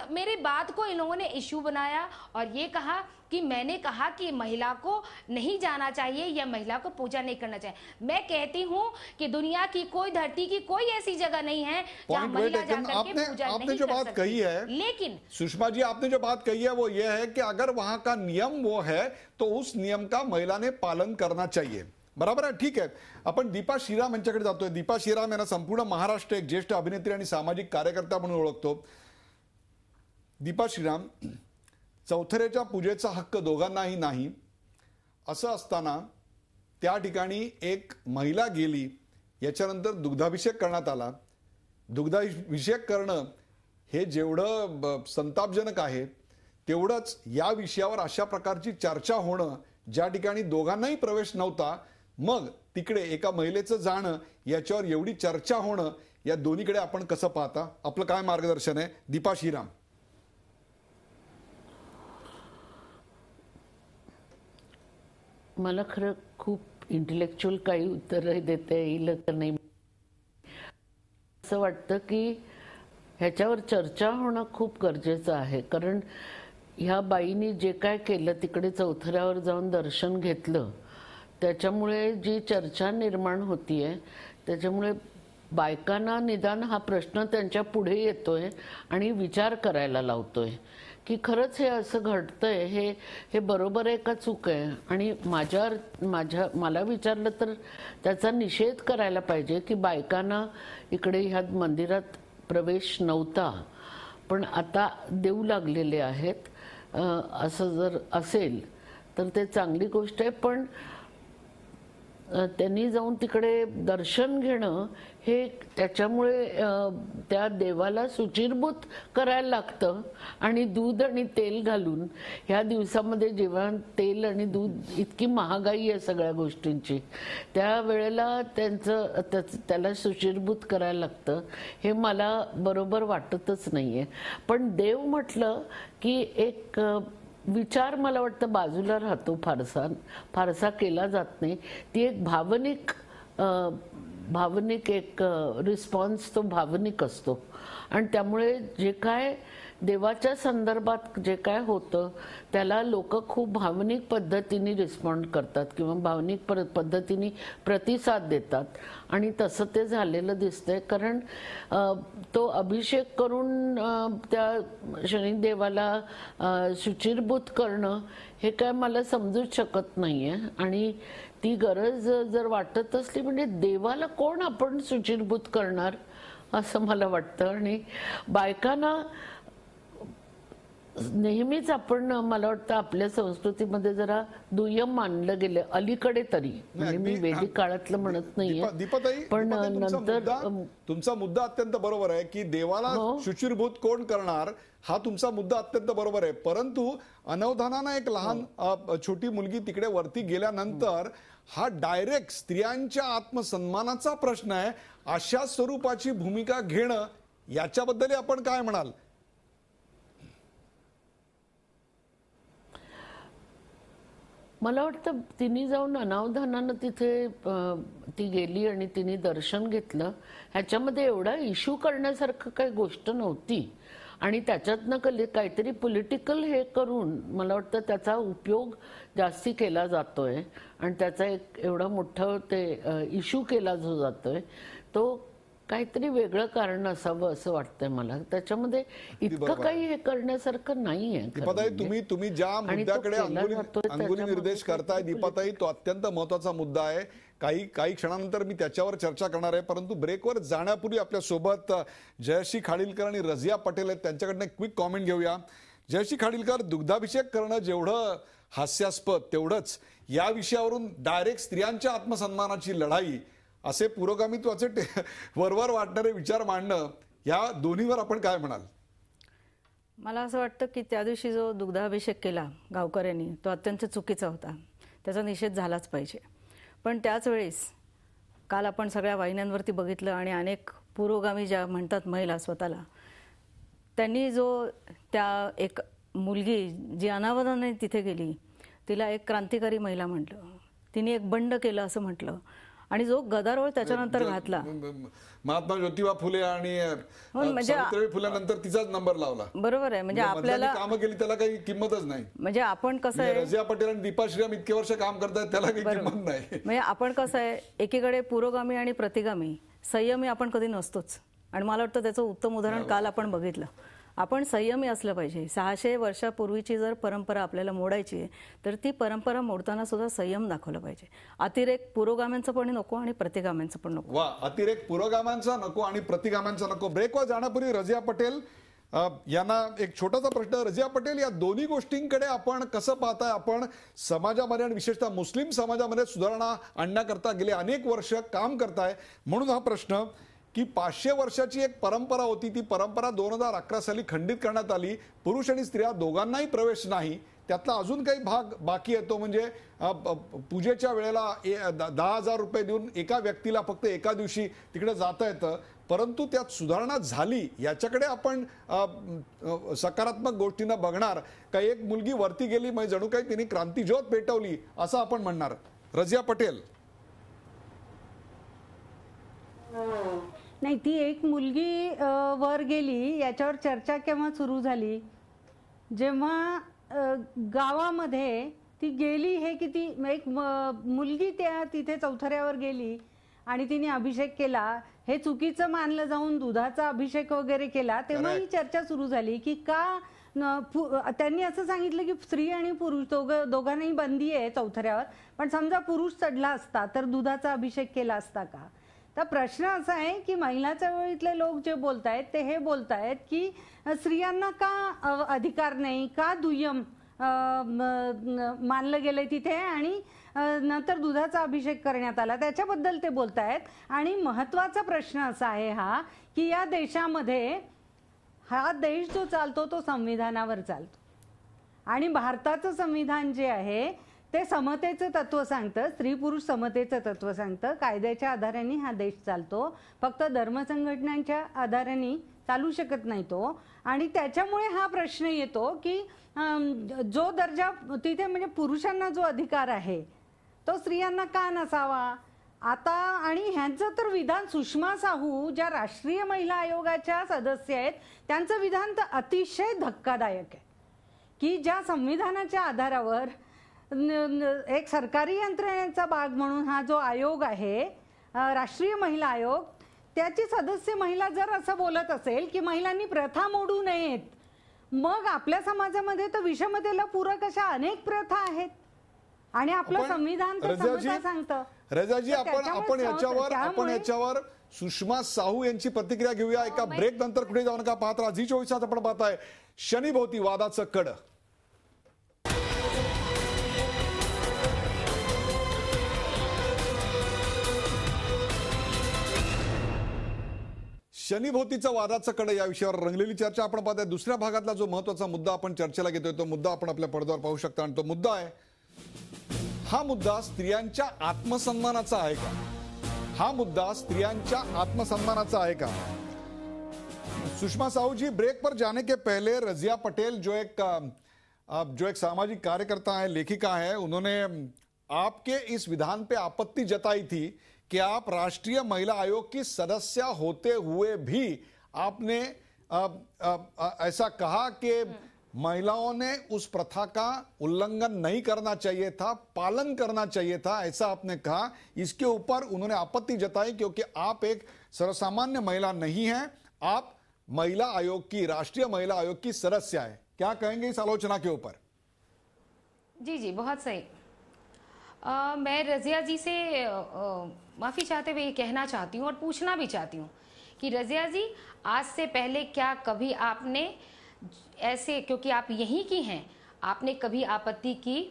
मेरे बात को इन लोगों ने इश्यू बनाया और ये कहा कि मैंने कहा कि महिला को नहीं जाना चाहिए या महिला को पूजा नहीं करना चाहिए। मैं कहती हूं कि दुनिया की कोई, धरती की कोई ऐसी जगह नहीं है जहां महिला जाकर के पूजा आपने नहीं जो कर बात सकती। कही है, लेकिन सुषमा जी, आपने जो बात कही है वो ये है कि अगर वहां का नियम वो है तो उस नियम का महिला ने पालन करना चाहिए। बराबर आहे, ठीक आहे। आपण दीपा श्रीराम यांच्याकडे जातोय। दीपा श्रीराम यांना संपूर्ण महाराष्ट्र एक ज्येष्ठ अभिनेत्री आणि सामाजिक कार्यकर्ता म्हणून ओळखतो। दीपा श्रीराम, चौथऱ्याच्या पूजेचा हक्क दोघांनाही नाही असं असताना त्या ठिकाणी एक महिला गेली, याच्यानंतर दुग्धाभिषेक करण्यात आला। दुग्धाभिषेक करणं हे जेवढं संतापजनक आहे, तेवढंच या विषयावर अशा प्रकारची चर्चा होणं, ज्या ठिकाणी दोघांनाही प्रवेश नव्हता, मग तिकडे एका महिलेचं जाणं, याच्यावर एवढी चर्चा होणं, या दोन्हीकडे आपण कसं पाहता? आपलं काय मार्गदर्शन आहे? दीपा श्रीराम. मला खरं खूप इंटेलेक्च्युअल काही उत्तर देता येईल तर नाही, असं वाटतं की ह्याच्यावर चर्चा होणं खूप गरजेचं आहे। कारण ह्या बाईनी जे काय केलं, तिकडे चौथऱ्यावर जाऊन दर्शन घेतलं, त्याच्यामुळे जी चर्चा निर्माण होतीये, त्याच्यामुळे बायकांना निदान हा प्रश्न त्यांच्या पुढे येतोय आणि विचार करायला लावतोय की खरंच हे असं घडतंय, हे बरोबर आहे का चूक आहे। आणि मला विचारलं तर त्याचा निषेध करायला पाहिजे की बायकांना इकडे ह्या मंदिरात प्रवेश नव्हता, पण आता देऊ लागलेले आहेत, असं जर असेल तर ते चांगली गोष्ट आहे। पण त्यांनी जाऊन तिकडे दर्शन घेणं हे त्याच्यामुळे त्या देवाला शुचिर्भूत करायला लागतं आणि दूध आणि तेल घालून, ह्या दिवसामध्ये जेव्हा तेल आणि दूध इतकी महागाई आहे सगळ्या गोष्टींची, त्या वेळेला त्याला शुचिर्भूत करायला लागतं, हे मला बरोबर वाटतच नाहीये। पण देव म्हटलं की एक विचार मला वाटतं बाजूला राहतो, फारसा केला जात नाही। ती एक भावनिक एक रिस्पॉन्स, तो भावनिक असतो आणि त्यामुळे जे काय देवाच्या संदर्भात जे काय होतं त्याला लोक खूप भावनिक पद्धतीने रिस्पॉन्ड करतात किंवा भावनिक पद्धतीने प्रतिसाद देतात आणि तसं ते झालेलं दिसतंय। कारण तो अभिषेक करून त्या शनिदेवाला शुचिर्भूत करणं हे काय मला समजूच शकत नाहीये आणि ती गरज जर वाटत असली, म्हणजे देवाला कोण आपण शुचिर्भूत करणार असं मला वाटतं। आणि बायकांना नेहमीच आपण, मला वाटतं आपल्या संस्कृतीमध्ये जरा दुय्यम मानलं गेलं अलीकडे तरी, म्हणजे मी वैदिक काळातलं म्हणत नाहीये, पण नंतर तुमचा मुद्दा अत्यंत बरोबर आहे की देवाला शुचिर्भूत कोण करणार, हा तुमचा मुद्दा अत्यंत बरोबर आहे। परंतु अनवधानानं एक लहान छोटी मुलगी तिकडे वरती गेल्यानंतर हा डायरेक्ट स्त्रियांच्या आत्मसन्मानाचा प्रश्न आहे। अशा स्वरूपाची भूमिका घेणं, याच्याबद्दल आपण काय म्हणाल? मला वाटतं तिने जाऊन अनावधानानं तिथे ती गेली आणि तिने दर्शन घेतलं, ह्याच्यामध्ये एवढा इश्यू करण्यासारखं काही गोष्ट नव्हती आणि त्याच्यातनं काहीतरी पॉलिटिकल हे करून मला वाटतं त्याचा उपयोग जास्ती केला जातोय आणि त्याचा एक एवढा मोठा ते इश्यू केला जो जातोय, तो काहीतरी वेगळं कारण असावं असं वाटतंय मला। त्याच्यामध्ये इतकं काही हे करण्यासारखं नाहीये। दीपाताई, तुम्ही ज्या मुद्द्याकडे अंगुली निर्देश करताय दीपाताई, तो अत्यंत महत्वाचा मुद्दा आहे। काही क्षणानंतर मी त्याच्यावर चर्चा करणार आहे, परंतु ब्रेकवर जाण्यापूर्वी आपल्या सोबत जयश्री खाडीलकर आणि रझिया पटेल आहेत, त्यांच्याकडनं एक क्विक कॉमेंट घेऊया। जयश्री खाडीलकर, दुग्धाभिषेक करणं जेवढं हास्यास्पद, तेवढंच या विषयावरून डायरेक्ट स्त्रियांच्या आत्मसन्मानाची लढाई असे पुरोगामित्वाचे वरवर वाटणारे विचार मांडणं, या दोन्हीवर आपण काय म्हणाल? मला असं वाटतं की त्या दिवशी जो दुग्धाभिषेक केला गावकऱ्यांनी तो अत्यंत चुकीचा होता, त्याचा निषेध झालाच पाहिजे. पण त्याच वेळेस काल आपण सगळ्या वाहिन्यांवरती बघितलं आणि अनेक पुरोगामी ज्या म्हणतात महिला स्वतःला, त्यांनी जो त्या एक मुलगी जी अनावधानाने तिथे गेली तिला एक क्रांतिकारी महिला म्हटलं, तिने एक बंड केलं असं म्हटलं आणि जो गदारोळ त्याच्यानंतर घातला. महात्मा ज्योतिबा फुले आणि सावित्रीबाई फुलेनंतर तिचाच नंबर लावला. बरोबर आहे. म्हणजे आपल्याला कामं केली त्याला काही किंमतच नाही. म्हणजे आपण कसं आहे, रजिया पटेल आणि दीपा श्रीराम इतके वर्ष काम करतात त्याला काही किंमत नाही. म्हणजे आपण कसं आहे, एकीकडे पुरोगामी आणि प्रतिगामी संयमी आपण कधी नसतोच. आणि मला वाटतं त्याचं उत्तम उदाहरण काल आपण बघितलं. आपण संयमी असलं पाहिजे. 600 वर्षापूर्वीची जर परंपरा आपल्याला मोडायची आहे तर ती परंपरा मोडताना सुद्धा संयम दाखवला पाहिजे. अतिरेक पुरोगाम्यांचं पण नको आणि प्रतिगाम्यांचं पण नको. वा, अतिरेक पुरोगाम्यांचा नको आणि प्रतिगाम्यांचा नको. ब्रेकवर जाण्यापूर्वी रजिया पटेल यांना एक छोटासा प्रश्न. रजिया पटेल, या दोन्ही गोष्टींकडे आपण कसं पाहताय? आपण समाजामध्ये आणि विशेषतः मुस्लिम समाजामध्ये सुधारणा आणण्याकरता गेले अनेक वर्ष काम करताय, म्हणून हा प्रश्न की 500 वर्षाची एक परंपरा होती, ती परंपरा 2011 साली खंडित करण्यात आली. पुरुष आणि स्त्रिया दोघांनाही प्रवेश नाही. त्यातला अजून काही भाग बाकी येतो, म्हणजे पूजेच्या वेळेला 10,000 रुपये देऊन एका व्यक्तीला फक्त एका दिवशी तिकडे जाता येतं. परंतु त्यात सुधारणा झाली, याच्याकडे आपण सकारात्मक गोष्टींना बघणार का? एक मुलगी वरती गेली म्हणजे जणू काही तिने क्रांतीज्योत पेटवली असं आपण म्हणणार? रजिया पटेल. नाही, ती एक मुलगी वर गेली याच्यावर चर्चा केव्हा सुरू झाली? जेव्हा गावामध्ये ती गेली, हे किती एक मुलगी त्या तिथे चौथऱ्यावर गेली आणि तिने अभिषेक केला, हे चुकीचं मानलं जाऊन दुधाचा अभिषेक वगैरे केला, तेव्हा ही चर्चा सुरू झाली की का त्यांनी असं सांगितलं की स्त्री आणि पुरुष दोघांनाही बंदी आहे चौथऱ्यावर, पण समजा पुरुष चढला असता तर दुधाचा अभिषेक केला असता का? तर प्रश्न असा आहे की महिला चळवळीतले लोक जे बोलतायत ते हे बोलतायत की स्त्रियांना का अधिकार नाही, का दुय्यम मानलं गेलंय तिथे आणि नंतर दुधाचा अभिषेक करण्यात आला, त्याच्याबद्दल ते बोलतायत. आणि महत्वाचा प्रश्न असा आहे हा की या देशामध्ये हा देश जो चालतो तो संविधानावर चालतो आणि भारताचं संविधान जे आहे ते समतेचं तत्व सांगतं, स्त्री पुरुष समतेचं तत्व सांगतं. कायद्याच्या आधाराने हा देश चालतो, फक्त धर्मसंघटनांच्या आधाराने चालू शकत नाही तो. आणि त्याच्यामुळे हा प्रश्न येतो की जो दर्जा तिथे म्हणजे पुरुषांना जो अधिकार आहे तो स्त्रियांना का नसावा आता? आणि ह्यांचं तर विधान, सुषमा साहू ज्या राष्ट्रीय महिला आयोगाच्या सदस्य आहेत त्यांचं विधान तर अतिशय धक्कादायक आहे की ज्या संविधानाच्या आधारावर एक सरकारी यंत्रणेचा भाग म्हणून हा जो आयोग आहे राष्ट्रीय महिला आयोग, त्याची सदस्य महिला जर असं बोलत असेल की महिलांनी प्रथा मोडू नयेत, मग आपल्या समाजामध्ये तर विषमतेला पूरक अशा अनेक प्रथा आहेत आणि आपलं संविधान तर समता सांगतं. रजाजी, आपण याच्यावर सुषमा साहू यांची प्रतिक्रिया घेऊया. एका ब्रेक नंतर कुठे जाऊ नका, पाहत राहा झी24 आपण पाहताय शनीभोवती वादाचं कड. शनीभोवतीचं वादाचं कड या विषयावर रंगलेली चर्चा आपण पाहताय. दुसऱ्या भागातला जो महत्वाचा मुद्दा आपण चर्चेला घेतोय तो मुद्दा आपण आपल्या पडद्यावर पाहू शकता आणि तो मुद्दा आहे, हा मुद्दा स्त्रियांच्या आत्मसन्मानाचा आहे का? हा मुद्दा स्त्रियांच्या आत्मसन्मानाचा आहे का? सुषमा साहू जी, ब्रेक पर जाने के पहले रजिया पटेल जो एक सामाजिक कार्यकर्ता है, लेखिका है, उन्होंने आपके इस विधान पे आपत्ति जताई थी कि आप राष्ट्रीय महिला आयोग की सदस्य होते हुए भी आपने ऐसा कहा कि महिलाओं ने उस प्रथा का उल्लंघन नहीं करना चाहिए था, पालन करना चाहिए था, ऐसा आपने कहा. इसके ऊपर उन्होंने आपत्ति जताई क्योंकि आप एक सर्वसामान्य महिला नहीं हैं, आप महिला आयोग की, राष्ट्रीय महिला आयोग की सदस्य है. क्या कहेंगे इस आलोचना के ऊपर? जी, बहुत सही. मैं रजिया जी से माफ़ी चाहते हुए ये कहना चाहती हूँ और पूछना भी चाहती हूँ कि रजिया जी, आज से पहले क्या कभी आपने ऐसे, क्योंकि आप यहीं की हैं, आपने कभी आपत्ति की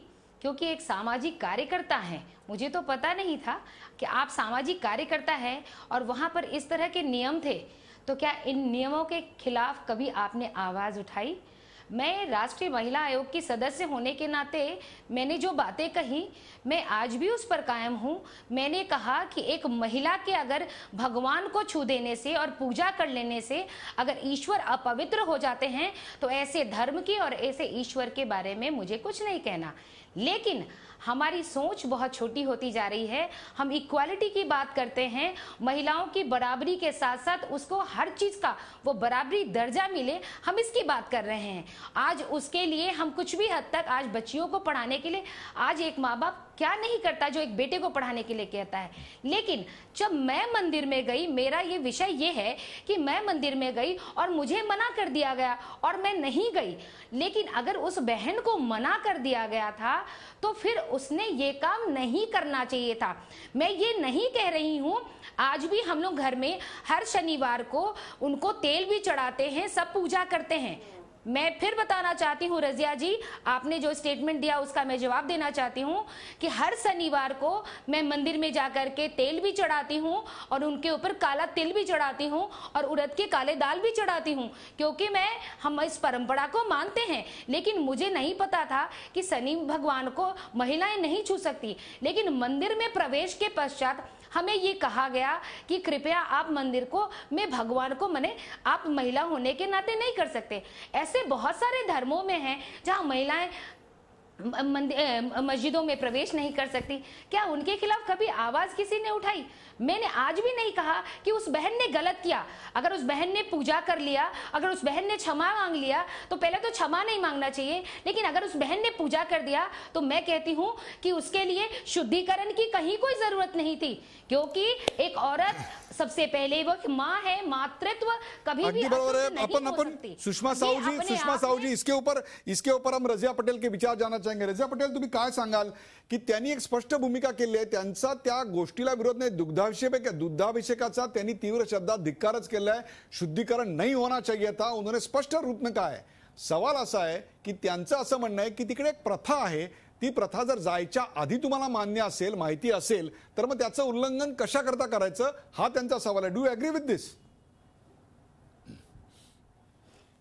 क्योंकि एक सामाजिक कार्यकर्ता हैं, मुझे तो पता नहीं था कि आप सामाजिक कार्यकर्ता हैं और वहाँ पर इस तरह के नियम थे। तो क्या इन नियमों के खिलाफ कभी आपने आवाज़ उठाई? मैं राष्ट्रीय महिला आयोग की सदस्य होने के नाते मैंने जो बातें कही, मैं आज भी उस पर कायम हूँ। मैंने कहा कि एक महिला के अगर भगवान को छू देने से और पूजा कर लेने से अगर ईश्वर अपवित्र हो जाते हैं तो ऐसे धर्म के और ऐसे ईश्वर के बारे में मुझे कुछ नहीं कहना। लेकिन हमारी सोच बहुत छोटी होती जा रही है। हम इक्वालिटी की बात करते हैं, महिलाओं की बराबरी के साथ साथ उसको हर चीज़ का वो बराबरी दर्जा मिले, हम इसकी बात कर रहे हैं। आज उसके लिए हम कुछ भी हद तक आज बच्चियों को पढ़ाने के लिए, आज एक माँ बाप क्या नहीं करता जो एक बेटे को पढ़ाने के लिए कहता है। लेकिन जब मैं मंदिर में गई, मेरा ये विषय ये है कि मैं मंदिर में गई और मुझे मना कर दिया गया और मैं नहीं गई। लेकिन अगर उस बहन को मना कर दिया गया था तो फिर उसने ये काम नहीं करना चाहिए था। मैं ये नहीं कह रही हूँ, आज भी हम लोग घर में हर शनिवार को उनको तेल भी चढ़ाते हैं, सब पूजा करते हैं। मैं फिर बताना चाहती हूँ रजिया जी, आपने जो स्टेटमेंट दिया उसका मैं जवाब देना चाहती हूँ कि हर शनिवार को मैं मंदिर में जाकर के तेल भी चढ़ाती हूँ और उनके ऊपर काला तिल भी चढ़ाती हूँ और उड़द के काले दाल भी चढ़ाती हूँ, क्योंकि हम इस परंपरा को मानते हैं। लेकिन मुझे नहीं पता था कि शनि भगवान को महिलाएं नहीं छू सकती। लेकिन मंदिर में प्रवेश के पश्चात हमें ये कहा गया कि कृपया आप मंदिर को में भगवान को मने आप महिला होने के नाते नहीं कर सकते। ऐसे बहुत सारे धर्मों में हैं जहाँ महिलाएं मस्जिदों में प्रवेश नहीं कर सकती। क्या उनके खिलाफ कभी आवाज किसी ने उठाई? मैंने आज भी नहीं कहा कि उस बहन ने गलत किया। अगर उस बहन ने पूजा कर लिया, अगर उस बहन ने क्षमा मांग लिया तो पहले तो क्षमा नहीं मांगना चाहिए। लेकिन अगर उस बहन ने पूजा कर दिया तो मैं कहती हूँ कि उसके लिए शुद्धिकरण की कहीं कोई जरूरत नहीं थी, क्योंकि एक औरत सबसे पहले वो माँ है, मातृत्व कभी भी बरोबर है। नहीं हो अपन सकती। सुषमा साहू जी इसके ऊपर हम रजिया पटेल के विचार जाणना चाहेंगे। रजिया पटेल, तुम्ही काय सांगाल की त्यांनी एक स्पष्ट भूमिका केली आहे, त्यांचा त्या गोष्टीला विरोध नाही, दुग्धाभिषेकाचा त्यांनी तीव्र शब्दात धिक्कारच केलाय, शुद्धिकरण नहीं होना चाहिए था, उन्होंने स्पष्ट रूप में कहा है। सवाल असा आहे की त्यांचं असं म्हणणं आहे की तिकडे एक प्रथा आहे, ती प्रथा जर जायच्या आधी तुम्हाला मान्य असेल, माहिती असेल तर मग त्याचं उल्लंघन कशा करता करायचं, हा त्यांचा सवाल आहे। डू यू एग्री विथ दिस?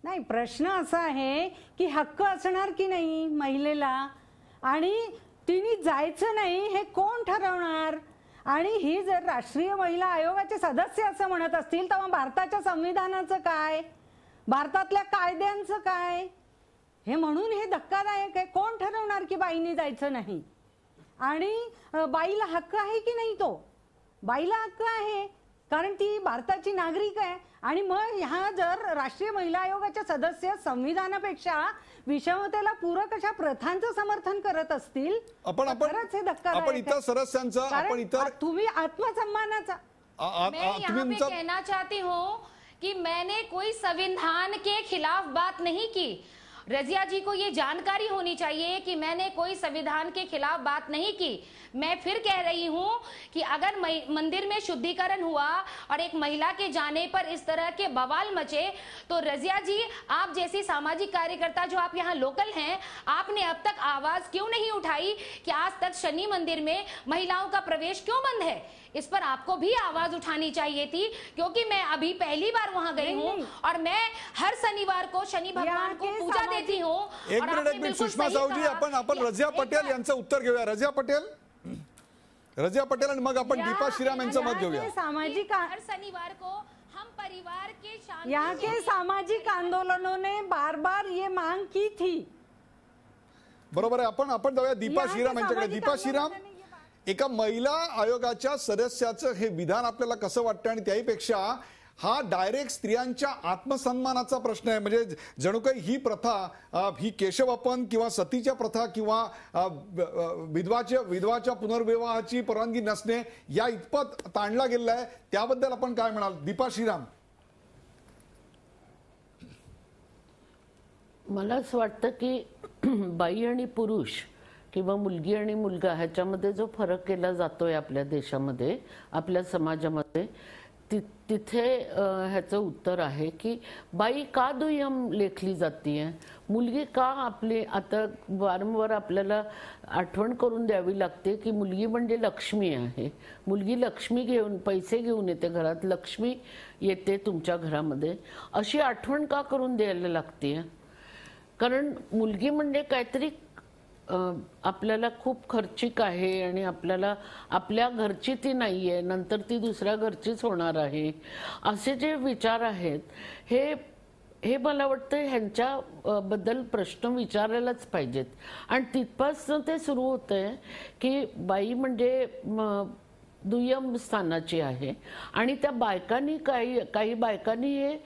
नाही, प्रश्न असा आहे की हक्क असणार की नाही महिलेला, आणि तिने जायचं नाही हे कोण ठरवणार? आणि ही जर राष्ट्रीय महिला आयोगाचे सदस्य असं म्हणत असतील तर मग भारताच्या संविधानाचं काय, भारतातल्या कायद्यांचं काय? हे म्हणून हे धक्कादायक आहे। कोण ठरवणार की बाईने जायचं नाही? आणि बाईला हक्क आहे की नाही? तो बाईला हक्क आहे, कारण ती भारताची नागरिक आहे। आणि मग ह्या जर राष्ट्रीय महिला आयोगाच्या सदस्य संविधानापेक्षा विषमतेला पूरक अशा प्रथांचं समर्थन करत असतील, खरंच हे धक्कादायक आहे। इतर सदस्यांचं आपण इतर तुम्ही आत्मसन्मानाचा मैं यहाँ पे कहना चाहती हूँ कि मैंने कोई संविधान के खिलाफ बात नहीं की। रजिया जी को ये जानकारी होनी चाहिए कि मैंने कोई संविधान के खिलाफ बात नहीं की। मैं फिर कह रही हूँ कि अगर मंदिर में शुद्धिकरण हुआ और एक महिला के जाने पर इस तरह के बवाल मचे, तो रजिया जी, आप जैसी सामाजिक कार्यकर्ता जो आप यहाँ लोकल हैं, आपने अब तक आवाज क्यों नहीं उठाई कि आज तक शनि मंदिर में महिलाओं का प्रवेश क्यों बंद है? इस पर आपको भी आवाज उठानी चाहिए थी, क्योंकि मैं अभी पहली बार वहां गई हूँ और मैं हर शनिवार को शनि भगवान को पूजा देती हूँ। एक मिनिट सुषमा साहू जी, आपण रजिया पटेल यांचं उत्तर घेऊया। रजिया पटेल आणि मग आपण दीपा श्रीराम यांचं मत घेऊया। सामाजिक हर शनिवार को हम परिवार के यहाँ के सामाजिक आंदोलनों ने बार बार ये मांग की थी। बरोबर आहे। आपण जाऊया दीपा श्रीराम यांच्याकडे। दीपा श्रीराम, एका महिला आयोगाच्या सदस्याचं हे विधान आपल्याला कसं वाटतं? आणि त्याहीपेक्षा हा डायरेक्ट स्त्रियांच्या आत्मसन्मानाचा प्रश्न आहे। म्हणजे जणू काही ही प्रथा, ही केशवपन किंवा सतीच्या प्रथा किंवा विधवाच्या पुनर्विवाहाची परवानगी नसणे या इतपत ताणला गेलेला आहे, त्याबद्दल आपण काय म्हणाल? दीपा श्रीराम. मला असं वाटतं की बाई आणि पुरुष किंवा मुलगी आणि मुलगा ह्याच्यामध्ये जो फरक केला जातोय आपल्या देशामध्ये, आपल्या समाजामध्ये, तिथे ह्याचं उत्तर आहे की बाई का दुय्यम लेखली जातीये, मुलगी का आपली, आता वारंवार आपल्याला आठवण करून द्यावी लागते की मुलगी म्हणजे लक्ष्मी आहे, मुलगी लक्ष्मी घेऊन पैसे घेऊन येते घरात, लक्ष्मी येते तुमच्या घरामध्ये, अशी आठवण का करून द्यायला लागते? कारण मुलगी म्हणजे काहीतरी आपल्याला खूप खर्चिक आहे आणि आपल्याला आपल्या घरची ती नाही आहे, नंतर ती दुसऱ्या घरचीच होणार आहे, असे जे विचार आहेत हे मला वाटतं ह्यांच्या बद्दल प्रश्न विचारायलाच पाहिजेत. आणि तिथपासून ते सुरू होतंय की बाई म्हणजे दुय्यम स्थानाची आहे आणि त्या बायकांनी काही बायकांनी हे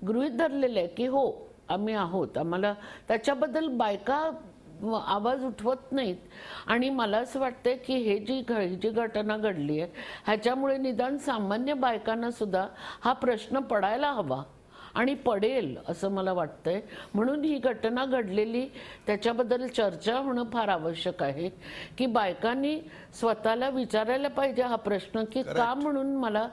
गृहीत धरलेलं आहे की हो आम्ही आहोत, आम्हाला त्याच्याबद्दल बायका आवाज उठवत नाहीत. आणि मला असं वाटतंय की ही जी घटना घडली आहे ह्याच्यामुळे निदान सामान्य बायकांना सुद्धा हा प्रश्न पडायला हवा आणि पडेल असं मला वाटतंय. म्हणून ही घटना घडलेली त्याच्याबद्दल चर्चा होणं फार आवश्यक आहे की बायकांनी स्वतःला विचारायला पाहिजे हा प्रश्न की का म्हणून मला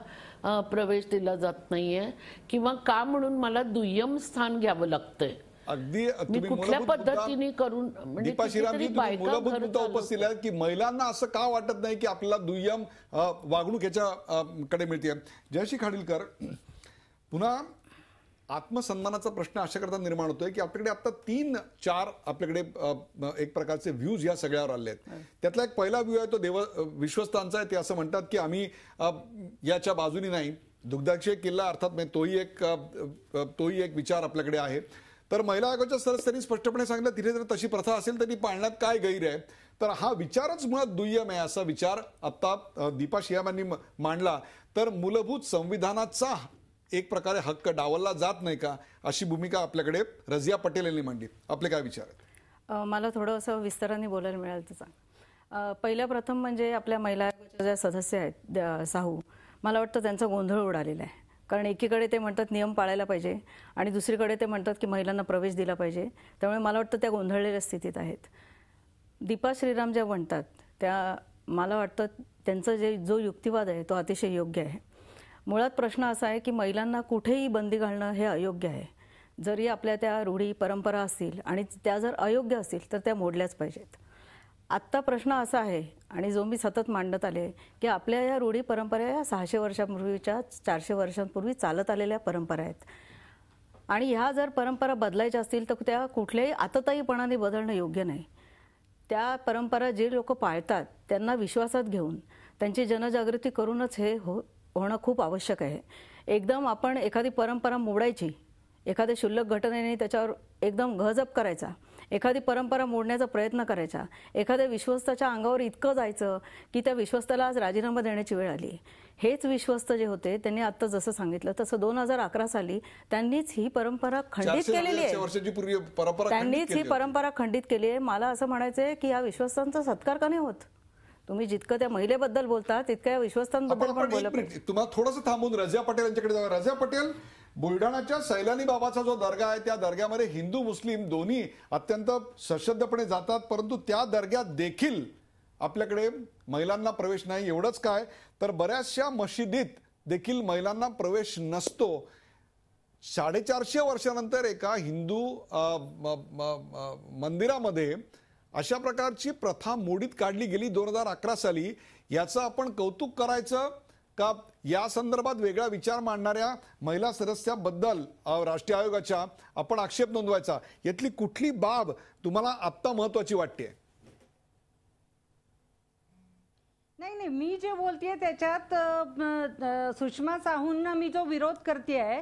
प्रवेश दिला जात नाहीये किंवा का म्हणून मला दुय्यम स्थान घ्यावं लागतंय. अगदी मी कुठल्या पद्धतीने करून म्हणजे दीपा श्रीरामजी तुम्ही मूलभूत मुद्दा उपस्थित आहे की महिलांना असं का वाटत नाही की आपल्याला दुय्यम वागणूक याच्याकडे मिळते. जयश्री खाडीलकर, पुन्हा आत्मसन्मानाचा प्रश्न अशा करता निर्माण होतोय की आपल्याकडे आता 3-4 आपल्याकडे एक प्रकारचे व्ह्यूज या सगळ्यावर आले आहेत. त्यातला एक पहिला व्ह्यू आहे तो विश्वस्तांचा आहे. ते असं म्हणतात की आम्ही याच्या बाजूनी नाही, दुग्धाक्षय किल्ला अर्थात तोही एक विचार आपल्याकडे आहे. तर महिला आयोगाच्या सदस्यांनी स्पष्टपणे सांगितलं तिथे जर तशी प्रथा असेल तर ती पाळण्यात काय गैर आहे. तर हा विचारच मुळात दुय्यम आहे असा विचार आता दीपा श्रीरामांनी मांडला. तर मूलभूत संविधानाचा एक प्रकारे हक्क डावलला जात नाही का, अशी भूमिका आपल्याकडे रझिया पटेल यांनी मांडली. आपले काय विचार आहेत? मला थोडं असं विस्ताराने बोलायला मिळालं त्याचा. पहिल्या प्रथम म्हणजे आपल्या महिला आयोगाच्या ज्या सदस्य आहेत साहू, मला वाटतं त्यांचा गोंधळ उडालेला आहे. कारण एकीकडे ते म्हणतात नियम पाळायला पाहिजे आणि दुसरीकडे ते म्हणतात की महिलांना प्रवेश दिला पाहिजे. त्यामुळे मला वाटतं त्या गोंधळलेल्या स्थितीत आहेत. दीपा श्रीराम ज्या म्हणतात त्या मला वाटतं त्यांचा जो युक्तिवाद आहे तो अतिशय योग्य आहे. मुळात प्रश्न असा आहे की महिलांना कुठेही बंदी घालणं हे अयोग्य आहे. जरी आपल्या त्या रूढी परंपरा असतील आणि त्या जर अयोग्य असतील तर त्या मोडल्याच पाहिजेत. आत्ता प्रश्न असा आहे आणि जो मी सतत मांडत आले की आपल्या या रूढी परंपरा या 600 वर्षांपूर्वीच्या 400 वर्षांपूर्वी चालत आलेल्या परंपरा आहेत आणि ह्या जर परंपरा बदलायच्या असतील तर त्या कुठल्याही आतताईपणाने बदलणं योग्य नाही. त्या परंपरा जे लोक पाळतात त्यांना विश्वासात घेऊन त्यांची जनजागृती करूनच हे होणं खूप आवश्यक आहे. एकदम आपण एखादी परंपरा मोडायची, एखाद्या क्षुल्लक घटनेने त्याच्यावर एकदम गजब करायचा, एखादी परंपरा मोडण्याचा प्रयत्न करायचा, एखाद्या विश्वस्ताच्या अंगावर इतकं जायचं की त्या विश्वस्ताला आज राजीनामा देण्याची वेळ आली. हेच विश्वस्त जे होते त्यांनी आता जसं सांगितलं तसं 2011 साली त्यांनीच ही परंपरा खंडित केलेली आहे. त्यांनीच ही परंपरा खंडित केली आहे. मला असं म्हणायचं आहे की या विश्वस्तांचा सत्कार का नाही होत? तुम्ही जितकं त्या महिलेबद्दल बोलता तितक्या विश्वस्तांबद्दल पण बोला पाहिजे. तुम्हाला थोडंसं थांबून रझिया पटेल यांच्याकडे जाऊया. रझिया पटेल, बुलढाण्याच्या सैलानी बाबाचा जो दर्गा आहे त्या दर्ग्यामध्ये हिंदू मुस्लिम दोन्ही अत्यंत सशब्दपणे जातात, परंतु त्या दर्ग्यात देखील आपल्याकडे महिलांना प्रवेश नाही. एवढंच काय तर बऱ्याचशा मशिदीत देखील महिलांना प्रवेश नसतो. 450 वर्षानंतर एका हिंदू मंदिरामध्ये अशा प्रकारची प्रथा मोडीत काढली गेली 2011 साली. याचं आपण कौतुक करायचं का या संदर्भात वेगळा विचार मांडणाऱ्या महिला सदस्याबद्दल राष्ट्रीय आयोगाच्या आपण आक्षेप नोंदवायचा? यातली कुठली बाब तुम्हाला आत्ता महत्वाची वाटते? नाही, मी जे बोलतेय त्याच्यात सुषमा साहूंना मी जो विरोध करतेय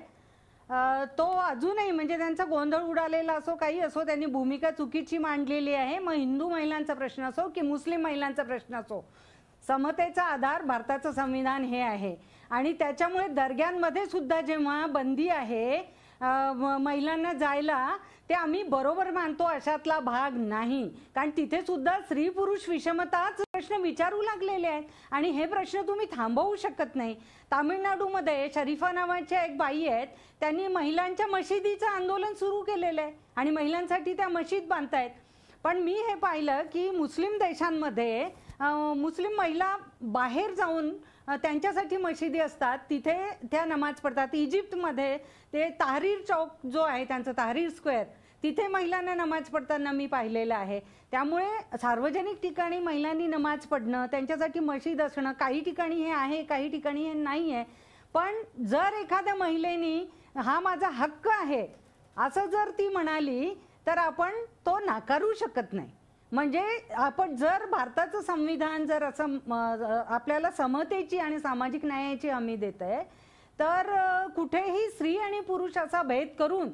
तो अजूनही म्हणजे त्यांचा गोंधळ उडालेला असो, काही असो, त्यांनी भूमिका चुकीची मांडलेली आहे. मग हिंदू महिलांचा प्रश्न असो की मुस्लिम महिलांचा प्रश्न असो, समतेचा आधार भारताचं संविधान हे आहे. आणि त्याच्यामुळे दर्ग्यांमध्ये सुद्धा जेव्हा बंदी आहे महिलांना जायला, ते आम्ही बरोबर मानतो, अशातला भाग नाही. कारण तिथे सुद्धा स्त्री पुरुष विषमताच प्रश्न विचारू लागलेले आहेत आणि हे प्रश्न तुम्ही थांबवू शकत नाही. तामिळनाडूमध्ये शरीफा नावाच्या एक बाई आहेत, त्यांनी महिलांच्या मशिदीचं आंदोलन सुरू केलेलं आहे आणि महिलांसाठी त्या मशीद बांधतायत. पण मी हे पाहिलं की मुस्लिम देशांमध्ये मुस्लिम महिला बाहेर जाऊन त्यांच्यासाठी मशिदी असतात, तिथे त्या नमाज पडतात. इजिप्तमध्ये ते तहरीर चौक जो आहे त्यांचं, तहरीर स्क्वेअर, तिथे महिलांना नमाज पडताना मी पाहिलेलं आहे. त्यामुळे सार्वजनिक ठिकाणी महिलांनी नमाज पडणं, त्यांच्यासाठी मशीद असणं, काही ठिकाणी हे आहे, काही ठिकाणी हे नाही आहे. पण जर एखाद्या महिलेनी हा माझा हक्क आहे असं जर ती म्हणाली तर आपण तो नाकारू शकत नाही. म्हणजे आपण जर भारताचं संविधान जर असं आपल्याला समतेची आणि सामाजिक न्यायाची हमी देत आहे, तर कुठेही स्त्री आणि पुरुष असा भेद करून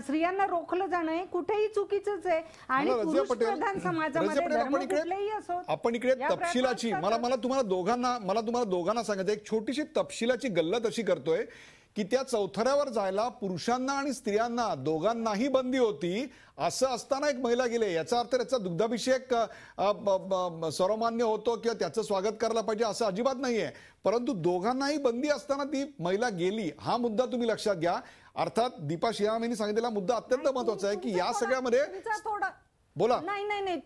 स्त्रियांना रोखलं जाणं हे कुठेही चुकीचंच आहे. आणि पुरुष प्रधान समाजामध्ये धर्म कुठलेही असो, आपण इकडे तपशिलाची मला तुम्हाला दोघांना सांगायचं, एक छोटीशी तपशिलाची गल्लत अशी करतोय की त्या चौथऱ्यावर जायला पुरुषांना आणि स्त्रियांना दोघांनाही बंदी होती. असं असताना एक महिला गेले, याचा अर्थ त्याचा दुग्धाभिषेक सर्वमान्य होतो किंवा त्याचं स्वागत करायला पाहिजे असं अजिबात नाहीये. परंतु दोघांनाही बंदी असताना ती महिला गेली, हा मुद्दा तुम्ही लक्षात घ्या. अर्थात दीपा श्रीराम यांनी सांगितलेला मुद्दा अत्यंत महत्वाचा आहे की या सगळ्यामध्ये बोला नाही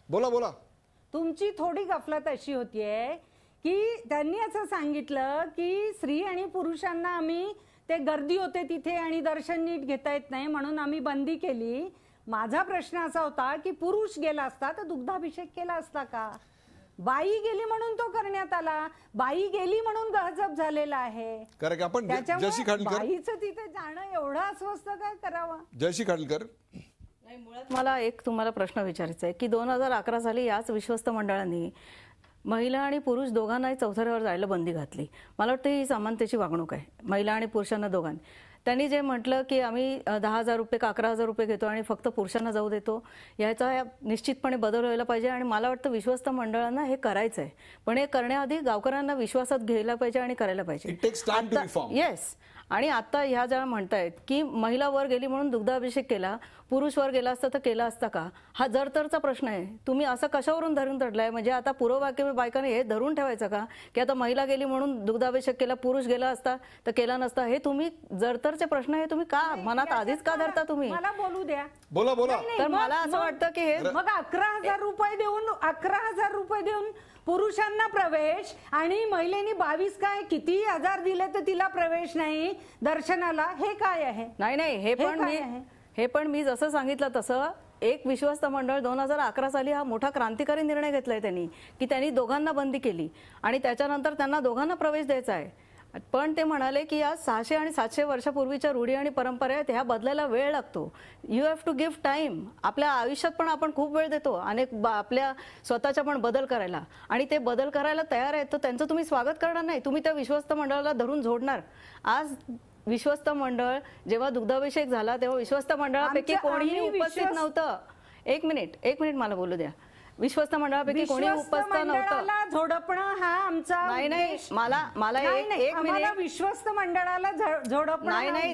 बोला तुमची थोडी गफलत अशी होतीये की त्यांनी असं सांगितलं की स्त्री आणि पुरुषांना आम्ही ते गर्दी होते तिथे आणि दर्शन नीट घेता येत नाही म्हणून आम्ही बंदी केली. माझा प्रश्न असा होता की पुरुष गेला असता तर दुग्धाभिषेक केला असता का? बाई गेली म्हणून तो करण्यात आला, बाई गेली म्हणून गहजब झालेला आहे. कारण आपण जयश्री खाडीलकर, बाईचं तिथे जाणं एवढं अस्वस्थ काय करावं? जयश्री खाडीलकर, नाही, मुळात मला एक तुम्हाला प्रश्न विचारायचा आहे की 2011 साली याच विश्वस्त मंडळांनी महिला आणि पुरुष दोघांनाही चौथऱ्यावर जायला बंदी घातली. मला वाटतं ही समानतेची वागणूक आहे महिला आणि पुरुषांना दोघांनी. त्यांनी जे म्हटलं की आम्ही 10,000 रुपये का 11,000 रुपये घेतो आणि फक्त पुरुषांना जाऊ देतो, याचा निश्चितपणे बदल व्हायला पाहिजे. आणि मला वाटतं विश्वस्त मंडळांना हे करायचं आहे, पण हे करण्याआधी गावकऱ्यांना विश्वासात घ्यायला पाहिजे आणि करायला पाहिजे. येस. आणि आता ह्या ज्या म्हणतायत की महिला वर गेली म्हणून दुग्धाभिषेक केला, पुरुष वर गेला असता तर केला असता का, हा जरतरचा प्रश्न आहे. तुम्ही असं कशावरून धरून धरलाय? म्हणजे आता पूर्ववाक्य बायकांनी हे धरून ठेवायचं का की आता महिला गेली म्हणून दुग्धाभिषेक केला, पुरुष गेला असता तर केला नसता? हे तुम्ही जरतरचे प्रश्न हे तुम्ही का मनात आधीच का धरता तुम्ही? मला बोलू द्या. बोला. तर मला असं वाटतं की हे मग 11,000 रुपये देऊन पुरुषांना प्रवेश आणि महिलेनी 22 काय किती हजार दिले तर तिला प्रवेश नाही दर्शनाला, हे काय आहे? नाही, हे पण मी जसं सांगितलं तसं एक विश्वस्त मंडळ 2011 साली हा मोठा क्रांतिकारी निर्णय घेतलाय त्यांनी की त्यांनी दोघांना बंदी केली आणि त्याच्यानंतर त्यांना दोघांना प्रवेश द्यायचा आहे. पण ते म्हणाले की या 600 आणि 700 वर्षापूर्वीच्या रूढी आणि परंपरा आहेत, ह्या बदलायला वेळ लागतो. You have to give time. आपल्या आयुष्यात पण आपण खूप वेळ देतो अनेक आपल्या स्वतःच्या पण बदल करायला, आणि ते बदल करायला तयार आहेत तर त्यांचं तुम्ही स्वागत करणार नाही, तुम्ही त्या विश्वस्त मंडळाला धरून झोडणार. आज विश्वस्त मंडळ जेव्हा दुग्धाभिषेक झाला तेव्हा विश्वस्त मंडळापैकी कोणीही उपस्थित नव्हतं. एक मिनिट मला बोलू द्या. विश्वस्त मंडळापैकी कोणी उपस्थित नव्हतं. झोडपणं हा आमचा नाही मला एक मिनिट. विश्वस्त मंडळाला झोडपणं नाही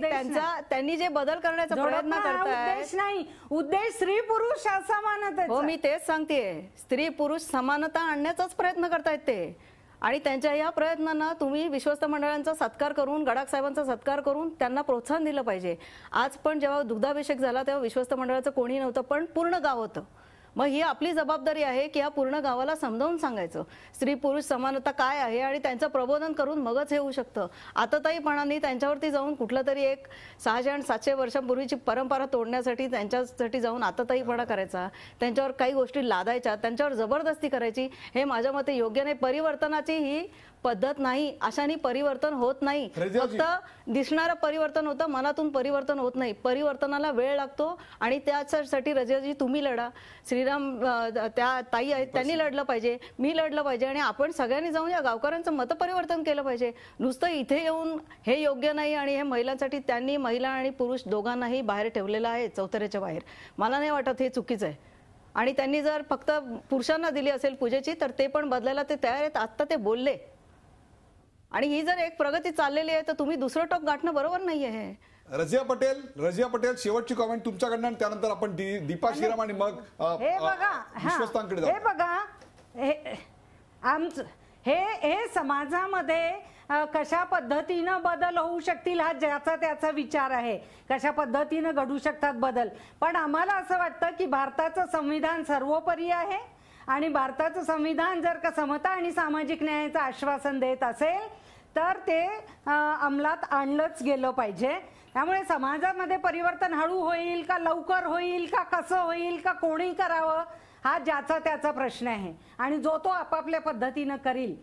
त्यांनी जे बदल करण्याचा प्रयत्न करतायत नाही, उद्देश स्त्री पुरुष असमानता. हो, मी तेच सांगतेय, स्त्री पुरुष समानता आणण्याचाच प्रयत्न करतायत ते. आणि त्यांच्या या प्रयत्नांना तुम्ही विश्वस्त मंडळांचा सत्कार करून, गडाख साहेबांचा सत्कार करून त्यांना प्रोत्साहन दिलं पाहिजे. आज पण जेव्हा दुग्धाभिषेक झाला तेव्हा विश्वस्त मंडळाचं कोणी नव्हतं, पण पूर्ण गाव होतं. मग ही आपली जबाबदारी आहे की या पूर्ण गावाला समजावून सांगायचं स्त्री पुरुष समानता काय आहे आणि त्यांचं प्रबोधन करून मगच हे होऊ शकतं. आताताईपणाने त्यांच्यावरती जाऊन कुठलं तरी एक 600 आणि 700 वर्षांपूर्वीची परंपरा तोडण्यासाठी त्यांच्यासाठी जाऊन आताताईपणा करायचा, त्यांच्यावर काही गोष्टी लादायच्या, त्यांच्यावर जबरदस्ती करायची, हे माझ्या मते योग्य नाही. परिवर्तनाची ही पद्धत नाही, अशाने परिवर्तन होत नाही. फक्त दिसणारं परिवर्तन होतं, मनातून परिवर्तन होत नाही. परिवर्तनाला वेळ लागतो आणि त्यासाठी रजियाजी तुम्ही लढा, श्रीराम त्या ताई आहेत त्यांनी लढलं पाहिजे, मी लढलं पाहिजे, आणि आपण सगळ्यांनी जाऊन या गावकऱ्यांचं मतपरिवर्तन केलं पाहिजे. नुसतं इथे येऊन हे योग्य नाही आणि हे महिलांसाठी त्यांनी महिला आणि पुरुष दोघांनाही बाहेर ठेवलेलं आहे चौथऱ्याच्या बाहेर. मला नाही वाटत हे चुकीचं आहे. आणि त्यांनी जर फक्त पुरुषांना दिली असेल पूजेची तर ते पण बदलायला ते तयार आहेत. आत्ता ते बोलले. आणि ही जर एक प्रगती चाललेली आहे तर तुम्ही दुसरं टोक गाठणं बरोबर नाहीये. हे रजिया पटेल शेवटची कॉमेंट तुमच्याकडनं आणि त्यानंतर आपण दीपा श्रीराम आणि मग विश्वस्तांकडे जाऊ. हे बघा, आमचं हे समाजामध्ये कशा पद्धतीनं बदल होऊ शकतील हा ज्याचा त्याचा विचार आहे, कशा पद्धतीनं घडू शकतात बदल. पण आम्हाला असं वाटतं की भारताचं संविधान सर्वोपरी आहे आणि भारताचं संविधान जर का समता आणि सामाजिक न्यायाचं आश्वासन देत असेल तर ते अंमलात आणलंच गेलं पाहिजे. त्यामुळे समाजामध्ये परिवर्तन हळू होईल का लवकर होईल का कसं होईल का कोणी करावं हा ज्याचा त्याचा प्रश्न आहे आणि जो तो आपापल्या पद्धतीनं करील.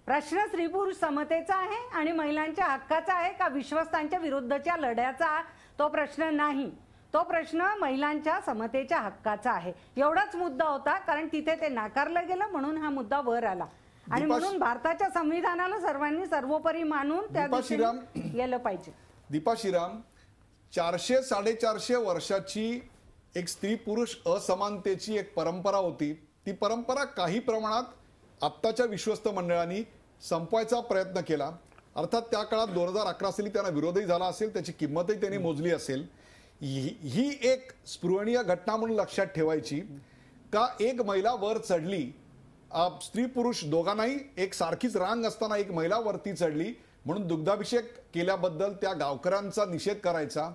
प्रश्न स्त्री पुरुष समतेचा आहे आणि महिलांच्या हक्काचा आहे का विश्वस्तांच्या विरुद्धच्या लढ्याचा तो प्रश्न नाही. तो प्रश्न महिलांच्या समतेच्या हक्काचा आहे. एवढाच मुद्दा होता कारण तिथे ते नाकारलं गेलं म्हणून हा मुद्दा वर आला आणि म्हणून भारताच्या संविधानाला सर्वांनी सर्वोपरी मानून त्या दिशेने गेलं पाहिजे. दीपा श्रीराम, 400-450 वर्षाची एक स्त्री पुरुष असमानतेची एक परंपरा होती. ती परंपरा काही प्रमाणात आत्ताच्या विश्वस्त मंडळांनी संपवायचा प्रयत्न केला. अर्थात त्या काळात 2011 साली त्यांना विरोधही झाला असेल, त्याची किंमतही त्यांनी मोजली असेल. ही एक स्पृहणीय घटना म्हणून लक्षात ठेवायची का एक महिला वर चढली, स्त्री पुरुष दोघांनाही एक सारखीच रांग असताना एक महिला वरती चढली म्हणून दुग्धाभिषेक केल्याबद्दल त्या गावकऱ्यांचा निषेध करायचा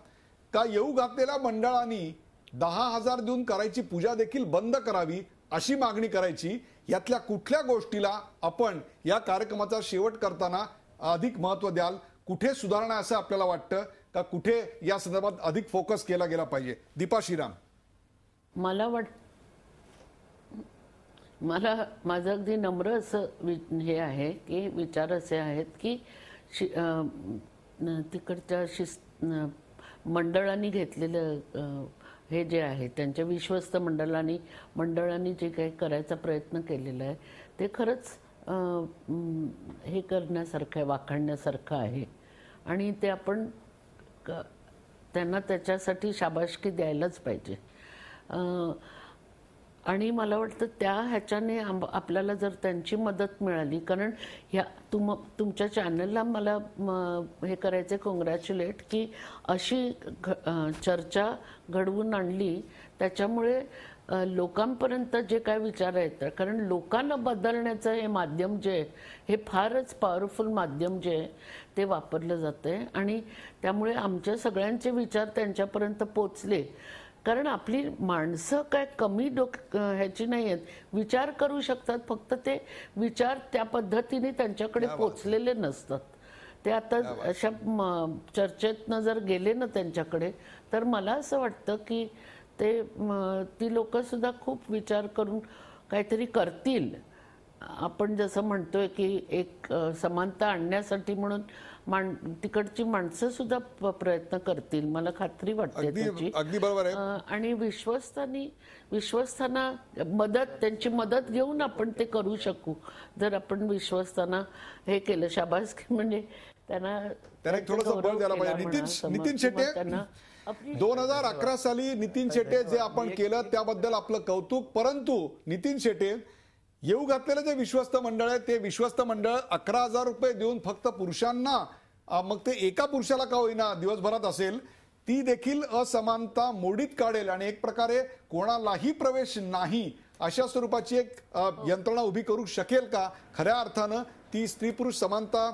का येऊ घातलेल्या मंडळांनी 10,000 देऊन करायची पूजा देखील बंद करावी अशी मागणी करायची. यातल्या कुठल्या गोष्टीला आपण या कार्यक्रमाचा शेवट करताना अधिक महत्व द्याल? कुठे सुधारणा असं आपल्याला वाटतं का कुठे या संदर्भात अधिक फोकस केला गेला पाहिजे? दीपा श्रीराम, मला माझं अगदी नम्र असं हे आहे की विचार असे आहेत की तिकडच्या मंडळांनी घेतलेलं हे जे आहे त्यांच्या विश्वस्त मंडळांनी जे काही करायचा प्रयत्न केलेला आहे ते खरंच हे करण्यासारखं आहे, वाखाणण्यासारखं आहे आणि ते आपण त्यांना त्याच्यासाठी शाबासकी द्यायलाच पाहिजे. आणि मला वाटतं त्या ह्याच्याने आपल्याला जर त्यांची मदत मिळाली, कारण ह्या तुमच्या चॅनलला मला हे करायचे कॉंग्रॅच्युलेट की अशी चर्चा घडवून आणली. त्याच्यामुळे लोकांपर्यंत जे काय विचार येतं, कारण लोकांना बदलण्याचं हे माध्यम जे आहे हे फारच पॉवरफुल माध्यम जे आहे ते वापरलं जातंय आणि त्यामुळे आमच्या सगळ्यांचे विचार त्यांच्यापर्यंत पोचले. कारण आपली माणसं काय कमी ह्याची नाही आहेत, विचार करू शकतात, फक्त ते विचार त्या पद्धतीने त्यांच्याकडे पोचलेले नसतात. ते आता अशा चर्चेतनं जर गेले ना त्यांच्याकडे तर मला असं वाटतं की ती लोक सुद्धा खूप विचार करून काहीतरी करतील. आपण जसं म्हणतोय की एक समानता आणण्यासाठी म्हणून तिकडची माणसं सुद्धा प्रयत्न करतील, मला खात्री वाटते त्याची. अगदी बरोबर आहे. आणि विश्वस्तांना त्यांची मदत घेऊन आपण ते करू शकू जर आपण विश्वस्तांना हे केलं. शाबासकी म्हणजे त्यांना थोडंसं बळ द्यायला पाहिजे. नितीन शेटे, 2011 साली नितीन शेटे जे आपण केलं त्याबद्दल आपलं कौतुक. परंतु नितीन शेटे, येऊ घातलेलं जे विश्वस्त मंडळ आहे ते विश्वस्त मंडळ 11,000 रुपये देऊन फक्त पुरुषांना, मग ते एका पुरुषाला का होईना दिवसभरात असेल, ती देखील असमानता मोडीत काढेल आणि एक प्रकारे कोणालाही प्रवेश नाही अशा स्वरूपाची एक यंत्रणा उभी करू शकेल का? खऱ्या अर्थानं ती स्त्री पुरुष समानता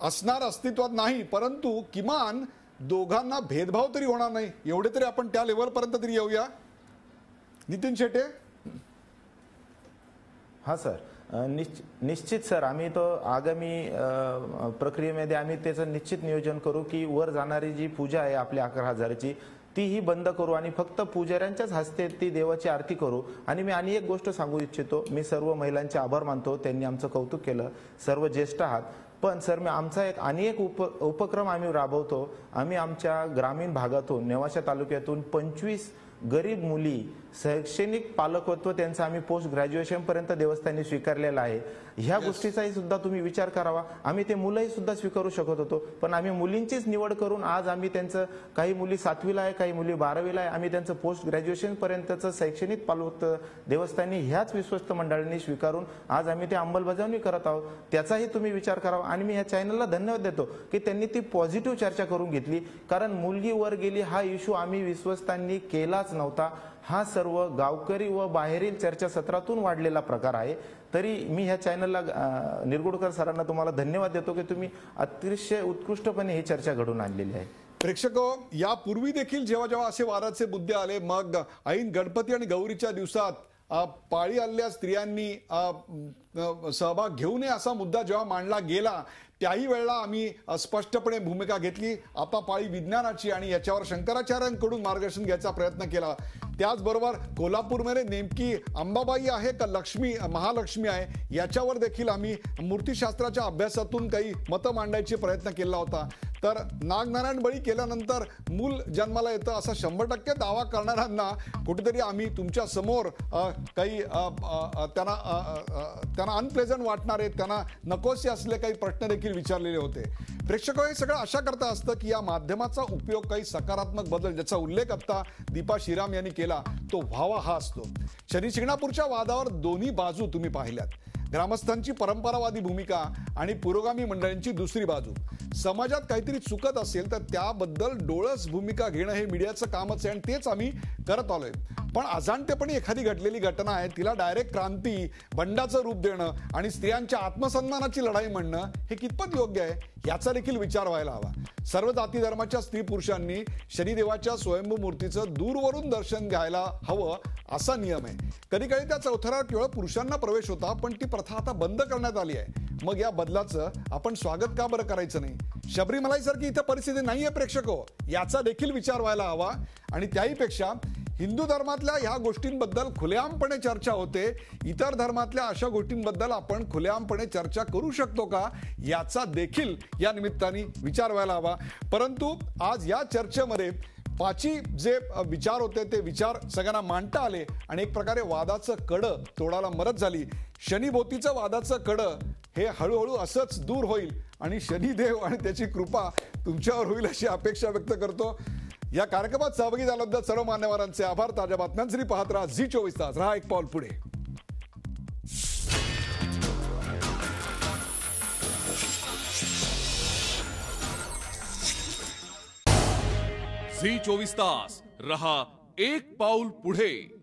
असणार अस्तित्वात नाही, परंतु किमान दोघांना भेदभाव तरी होणार नाही, एवढे तरी आपण त्या लेवलपर्यंत तरी येऊया. नितीन शेटे. हा सर, निश्चित सर, आम्ही तो आगामी प्रक्रियेमध्ये आम्ही त्याचं निश्चित नियोजन करू की वर जाणारी जी पूजा आहे आपल्या 11,000ची तीही बंद करू आणि फक्त पुजाऱ्यांच्याच हस्ते ती देवाची आरती करू. आणि मी आणि एक गोष्ट सांगू इच्छितो, मी सर्व महिलांचे आभार मानतो, त्यांनी आमचं कौतुक केलं, सर्व ज्येष्ठ आहात. पण सर, मी आमचा एक उपक्रम आम्ही राबवतो. आम्ही आमच्या ग्रामीण भागातून, नेवासा तालुक्यातून 25 गरीब मुली शैक्षणिक पालकत्व त्यांचं आम्ही पोस्ट ग्रॅज्युएशन पर्यंत देवस्थानी स्वीकारलेलं आहे. ह्या गोष्टीचाही सुद्धा तुम्ही विचार करावा. आम्ही ते मुलंही सुद्धा स्वीकारू शकत होतो, पण आम्ही मुलींचीच निवड करून आज आम्ही त्यांचं, काही मुली 7वीला आहे, काही मुली 12वीला आहे, आम्ही त्यांचं पोस्ट ग्रॅज्युएशन पर्यंतचं शैक्षणिक पालकत्व देवस्थानी ह्याच विश्वस्त मंडळांनी स्वीकारून आज आम्ही ते अंमलबजावणी करत आहोत. त्याचाही तुम्ही विचार करावा. आणि मी ह्या चॅनलला धन्यवाद देतो की त्यांनी ती पॉझिटिव्ह चर्चा करून घेतली, कारण मुलगी वर गेली हा इश्यू आम्ही विश्वस्तांनी केलाच नव्हता. हा सर्व गावकरी व बाहेरील चर्चासत्रातून वाढलेला प्रकार आहे. तरी मी ह्या चॅनलला निरगुडकर सरांना तुम्हाला धन्यवाद देतो की तुम्ही अतिशय उत्कृष्टपणे ही चर्चा घडवून आणलेली आहे. प्रेक्षको, यापूर्वी देखील जेव्हा जेव्हा असे वादाचे मुद्दे आले, मग ऐन गणपती आणि गौरीच्या दिवसात पाळी आलेल्या स्त्रियांनी सहभाग घेऊ नये असा मुद्दा जेव्हा मांडला गेला त्याही वेळेला आम्ही स्पष्टपणे भूमिका घेतली. आता पाळी विज्ञानाची आणि याच्यावर शंकराचार्यांकडून मार्गदर्शन घ्यायचा प्रयत्न केला. त्याचबरोबर कोल्हापूरमध्ये नेमकी अंबाबाई आहे का लक्ष्मी महालक्ष्मी आहे याच्यावर देखील आम्ही मूर्तीशास्त्राच्या अभ्यासातून काही मतं मांडायचे प्रयत्न केला होता. तर नागनारायण बळी केल्यानंतर मूल जन्माला येतं असा 100% दावा करणाऱ्यांना कुठेतरी आम्ही तुमच्या समोर काही त्यांना अनप्लेझंट वाटणारे त्यांना नकोसे असले काही प्रश्न देखील विचारलेले होते. प्रेक्षक हे सगळं अशा करता असतं की या माध्यमाचा उपयोग काही सकारात्मक बदल ज्याचा उल्लेख आता दीपा श्रीराम यांनी केला तो व्हावा हा असतो. शनी शिंगणापूरच्या वादावर दोन्ही बाजू तुम्ही पाहिल्यात. ग्रामस्थांची परंपरावादी भूमिका आणि पुरोगामी मंडळींची दुसरी बाजू. समाजात काहीतरी चुकत असेल तर त्याबद्दल डोळस भूमिका घेणं हे मीडियाचं कामच आहे आणि तेच आम्ही करत आलोय. पण अजाणतेपणी एखादी घडलेली घटना आहे तिला डायरेक्ट क्रांती बंडाचं रूप देणं आणि स्त्रियांच्या आत्मसन्मानाची लढाई म्हणणं हे कितपत योग्य आहे याचा देखील विचार व्हायला हवा. सर्व जाती धर्माच्या स्त्री पुरुषांनी शनिदेवाच्या स्वयंभू मूर्तीचं दूरवरून दर्शन घ्यायला हवं असा नियम आहे. कधी कधी त्या चौथऱ्यावर केवळ पुरुषांना प्रवेश होता पण ती प्रथा आता बंद करण्यात आली आहे. मग या बदलाचं आपण स्वागत का बरं करायचं नाही. शबरीमलाईसारखी इथं परिस्थिती नाहीये प्रेक्षको याचा देखील विचार व्हायला हवा. आणि त्याहीपेक्षा हिंदू धर्मातल्या ह्या गोष्टींबद्दल खुलेआमपणे चर्चा होते. इतर धर्मातल्या अशा गोष्टींबद्दल आपण खुलेआमपणे चर्चा करू शकतो का याचा देखील या निमित्ताने विचार व्हायला हवा. परंतु आज या चर्चेमध्ये पाची जे विचार होते ते विचार सगळ्यांना मांडता आले आणि एक प्रकारे वादाचं कडं तोडायला मदत झाली. शनिभोवतीचं वादाचं कडं हे हळूहळू असंच दूर होईल आणि शनिदेव आणि त्याची कृपा तुमच्यावर होईल अशी अपेक्षा व्यक्त करतो. या कार्यक्रमात सहभागी झाल्याबद्दल सर्व मान्यवरांचे आभार. ताज्या बातम्यांसाठी पाहत राहा झी 24 तास. रहा एक पाऊल पुढे. झी 24 तास रहा एक पाऊल पुढे.